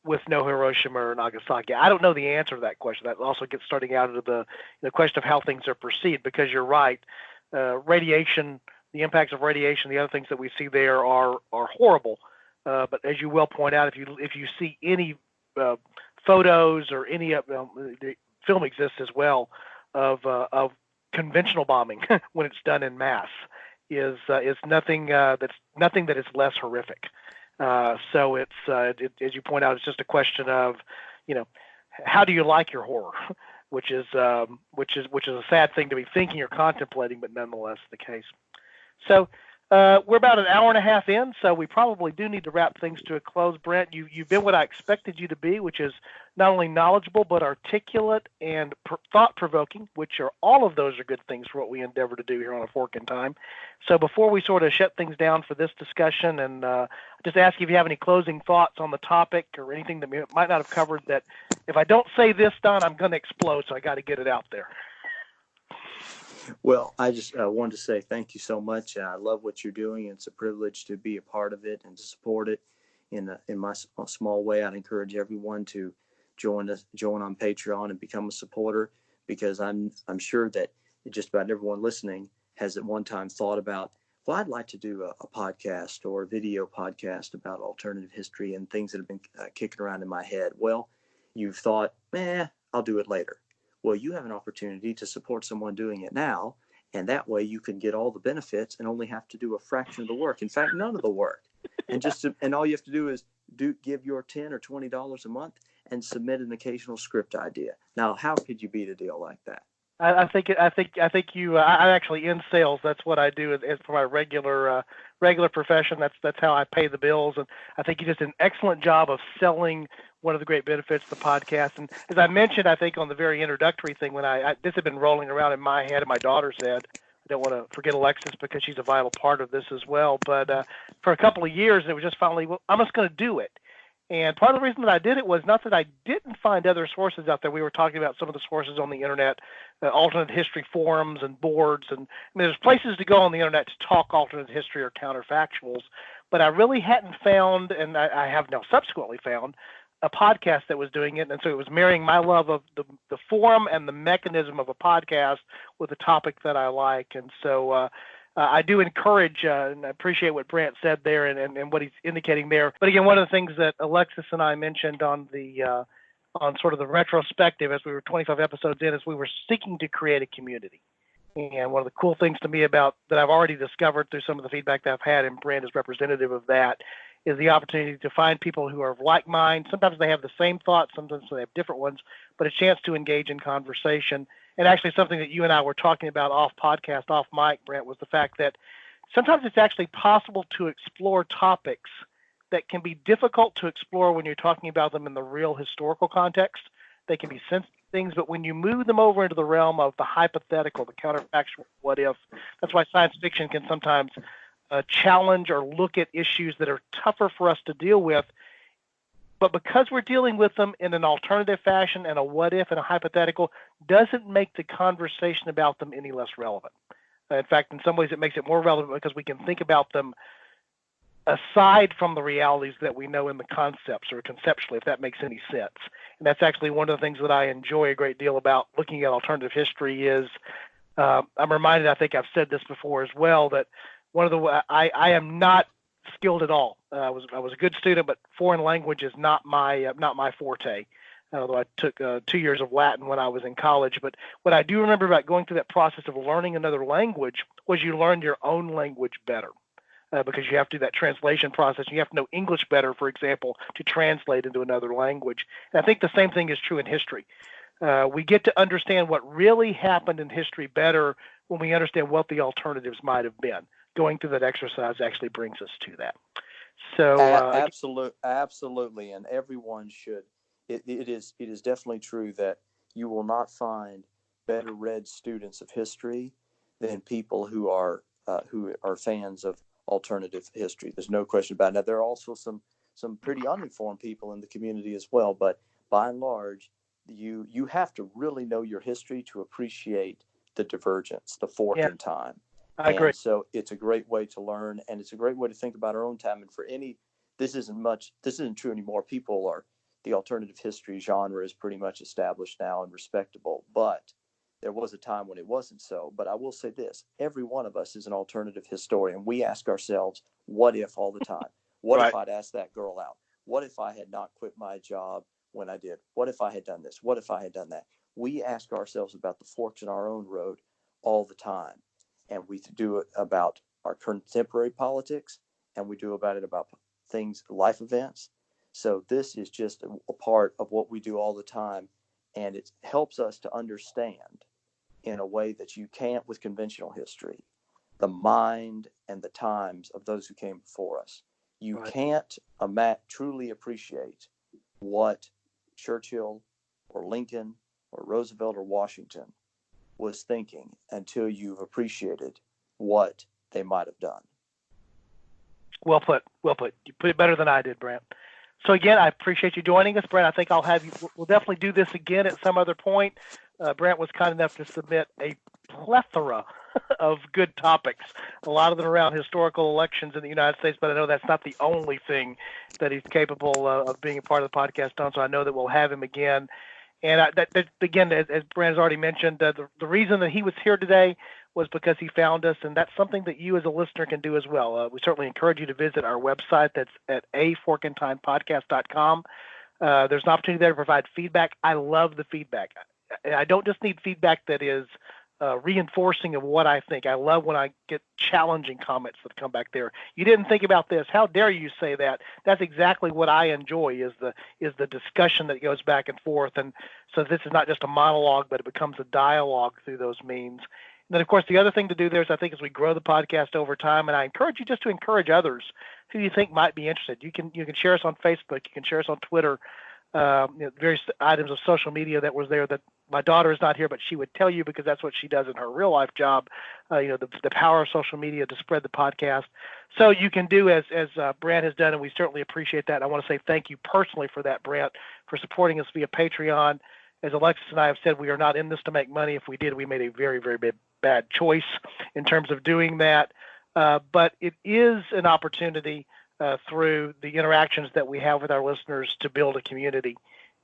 with no Hiroshima or Nagasaki? I don't know the answer to that question. That also gets starting out into the question of how things are perceived, because you're right, radiation, the impacts of radiation, the other things that we see there are horrible. But as you well point out, if you see any photos or any the film exists as well of conventional bombing when it's done in mass is nothing that is less horrific. So it's as you point out, it's just a question of, how do you like your horror, which is a sad thing to be thinking or contemplating, but nonetheless the case. So we're about an hour and a half in, so we probably do need to wrap things to a close. Brant, you've been what I expected you to be, which is not only knowledgeable but articulate and thought-provoking, which are all of those are good things for what we endeavor to do here on A Fork in Time. So before we sort of shut things down for this discussion, and just ask you if you have any closing thoughts on the topic or anything that we might not have covered that if I don't say this, Don, I'm going to explode, so I got to get it out there. Well, I just wanted to say thank you so much. I love what you're doing. It's a privilege to be a part of it and to support it in my small way. I'd encourage everyone to join on Patreon and become a supporter, because I'm sure that just about everyone listening has at one time thought about, well, I'd like to do a podcast or a video podcast about alternative history and things that have been kicking around in my head. Well, you've thought, I'll do it later. Well, you have an opportunity to support someone doing it now, and that way you can get all the benefits and only have to do a fraction of the work. In fact, none of the work. And all you have to do is give your $10 or $20 a month and submit an occasional script idea. Now, how could you beat a deal like that? I think you. I'm actually in sales. That's what I do as for my regular profession. That's how I pay the bills. And I think you did an excellent job of selling one of the great benefits of the podcast. And as I mentioned, I think on the very introductory thing, when this had been rolling around in my head and my daughter's head. I don't want to forget Alexis because she's a vital part of this as well. But for a couple of years, it was just finally, well, I'm just going to do it. And part of the reason that I did it was not that I didn't find other sources out there. We were talking about some of the sources on the internet, alternate history forums and boards. And there's places to go on the internet to talk alternate history or counterfactuals. But I really hadn't found, and I have now subsequently found, a podcast that was doing it. And so it was marrying my love of the forum and the mechanism of a podcast with a topic that I like. And so I do encourage and I appreciate what Brant said there and what he's indicating there. But again, one of the things that Alexis and I mentioned on the on sort of the retrospective as we were 25 episodes in is we were seeking to create a community. And one of the cool things to me about that I've already discovered through some of the feedback that I've had, and Brant is representative of that, is the opportunity to find people who are of like mind. Sometimes they have the same thoughts, sometimes they have different ones, but a chance to engage in conversation. And actually something that you and I were talking about off podcast, off mic, Brant, was the fact that sometimes it's actually possible to explore topics that can be difficult to explore when you're talking about them in the real historical context. They can be sensitive things, but when you move them over into the realm of the hypothetical, the counterfactual, what if, that's why science fiction can sometimes challenge or look at issues that are tougher for us to deal with. But because we're dealing with them in an alternative fashion and a what if and a hypothetical doesn't make the conversation about them any less relevant. In fact, in some ways it makes it more relevant because we can think about them aside from the realities that we know in the concepts or conceptually, if that makes any sense. And that's actually one of the things that I enjoy a great deal about looking at alternative history is I'm reminded, I think I've said this before as well, that one of the I am not skilled at all. I was a good student, but foreign language is not my forte. Although I took 2 years of Latin when I was in college. But what I do remember about going through that process of learning another language was you learned your own language better. Because you have to do that translation process. You have to know English better, for example, to translate into another language. And I think the same thing is true in history. We get to understand what really happened in history better when we understand what the alternatives might have been. Going through that exercise actually brings us to that. So absolutely, and everyone should. It is definitely true that you will not find better read students of history than people who are fans of alternative history. There's no question about it. Now, there are also some pretty uninformed people in the community as well, but by and large, you have to really know your history to appreciate the divergence, the fork in time. I agree. And so it's a great way to learn, and it's a great way to think about our own time. And this isn't true anymore. The alternative history genre is pretty much established now and respectable, but There was a time when it wasn't so. But I will say this, every one of us is an alternative historian. We ask ourselves, what if all the time? What Right. if I'd asked that girl out? What if I had not quit my job when I did? What if I had done this? What if I had done that? We ask ourselves about the forks in our own road all the time. And we do it about our contemporary politics, and we do about it about things, life events. So this is just a part of what we do all the time. And it helps us to understand in a way that you can't with conventional history the mind and the times of those who came before us. You Right. can't truly appreciate what Churchill or Lincoln or Roosevelt or Washington was thinking until you've appreciated what they might have done. Well put. Well put. You put it better than I did, Brant. So again, I appreciate you joining us, Brant. I think I'll have you. We'll definitely do this again at some other point. Brant was kind enough to submit a plethora of good topics, a lot of them around historical elections in the United States, but I know that's not the only thing that he's capable of being a part of the podcast on, so I know that we'll have him again. And again, as Brant has already mentioned, the reason that he was here today was because he found us, and that's something that you as a listener can do as well. We certainly encourage you to visit our website. That's at aforkintimepodcast.com. There's an opportunity there to provide feedback. I love the feedback. I don't just need feedback that is reinforcing of what I think. I love when I get challenging comments that come back there. You didn't think about this. How dare you say that? That's exactly what I enjoy is the discussion that goes back and forth. And so this is not just a monologue, but it becomes a dialogue through those means. And then, of course, the other thing to do there is I think as we grow the podcast over time, and I encourage you just to encourage others who you think might be interested. You can share us on Facebook. You can share us on Twitter. Various items of social media that was there that my daughter is not here, but she would tell you because that's what she does in her real life job. The power of social media to spread the podcast. So you can do as Brant has done, and we certainly appreciate that. I want to say thank you personally for that, Brant, for supporting us via Patreon. As Alexis and I have said, we are not in this to make money. If we did, we made a very, very bad choice in terms of doing that. But it is an opportunity through the interactions that we have with our listeners to build a community.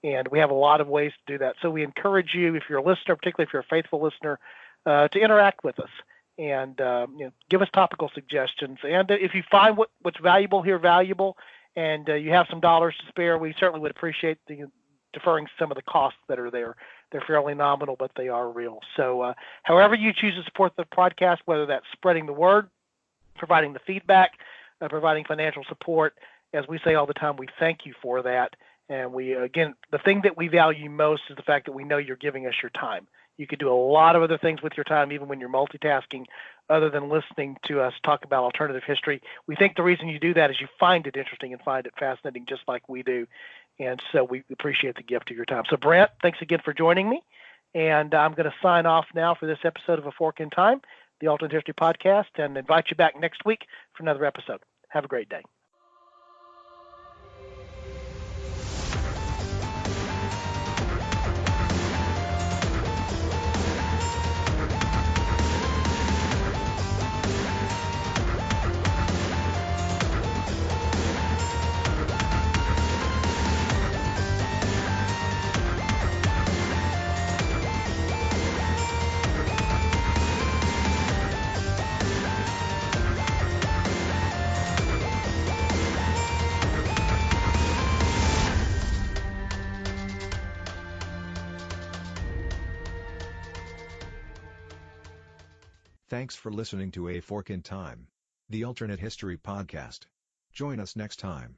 And we have a lot of ways to do that. So we encourage you, if you're a listener, particularly if you're a faithful listener, to interact with us and give us topical suggestions. And if you find what's valuable here valuable and you have some dollars to spare, we certainly would appreciate deferring some of the costs that are there. They're fairly nominal, but they are real. So however you choose to support the podcast, whether that's spreading the word, providing the feedback, providing financial support, as we say all the time, we thank you for that. And again, the thing that we value most is the fact that we know you're giving us your time. You could do a lot of other things with your time, even when you're multitasking, other than listening to us talk about alternative history. We think the reason you do that is you find it interesting and find it fascinating, just like we do. And so we appreciate the gift of your time. So, Brant, thanks again for joining me. And I'm going to sign off now for this episode of A Fork in Time, the Alternate History Podcast, and invite you back next week for another episode. Have a great day. Thanks for listening to A Fork in Time, the Alternate History Podcast. Join us next time.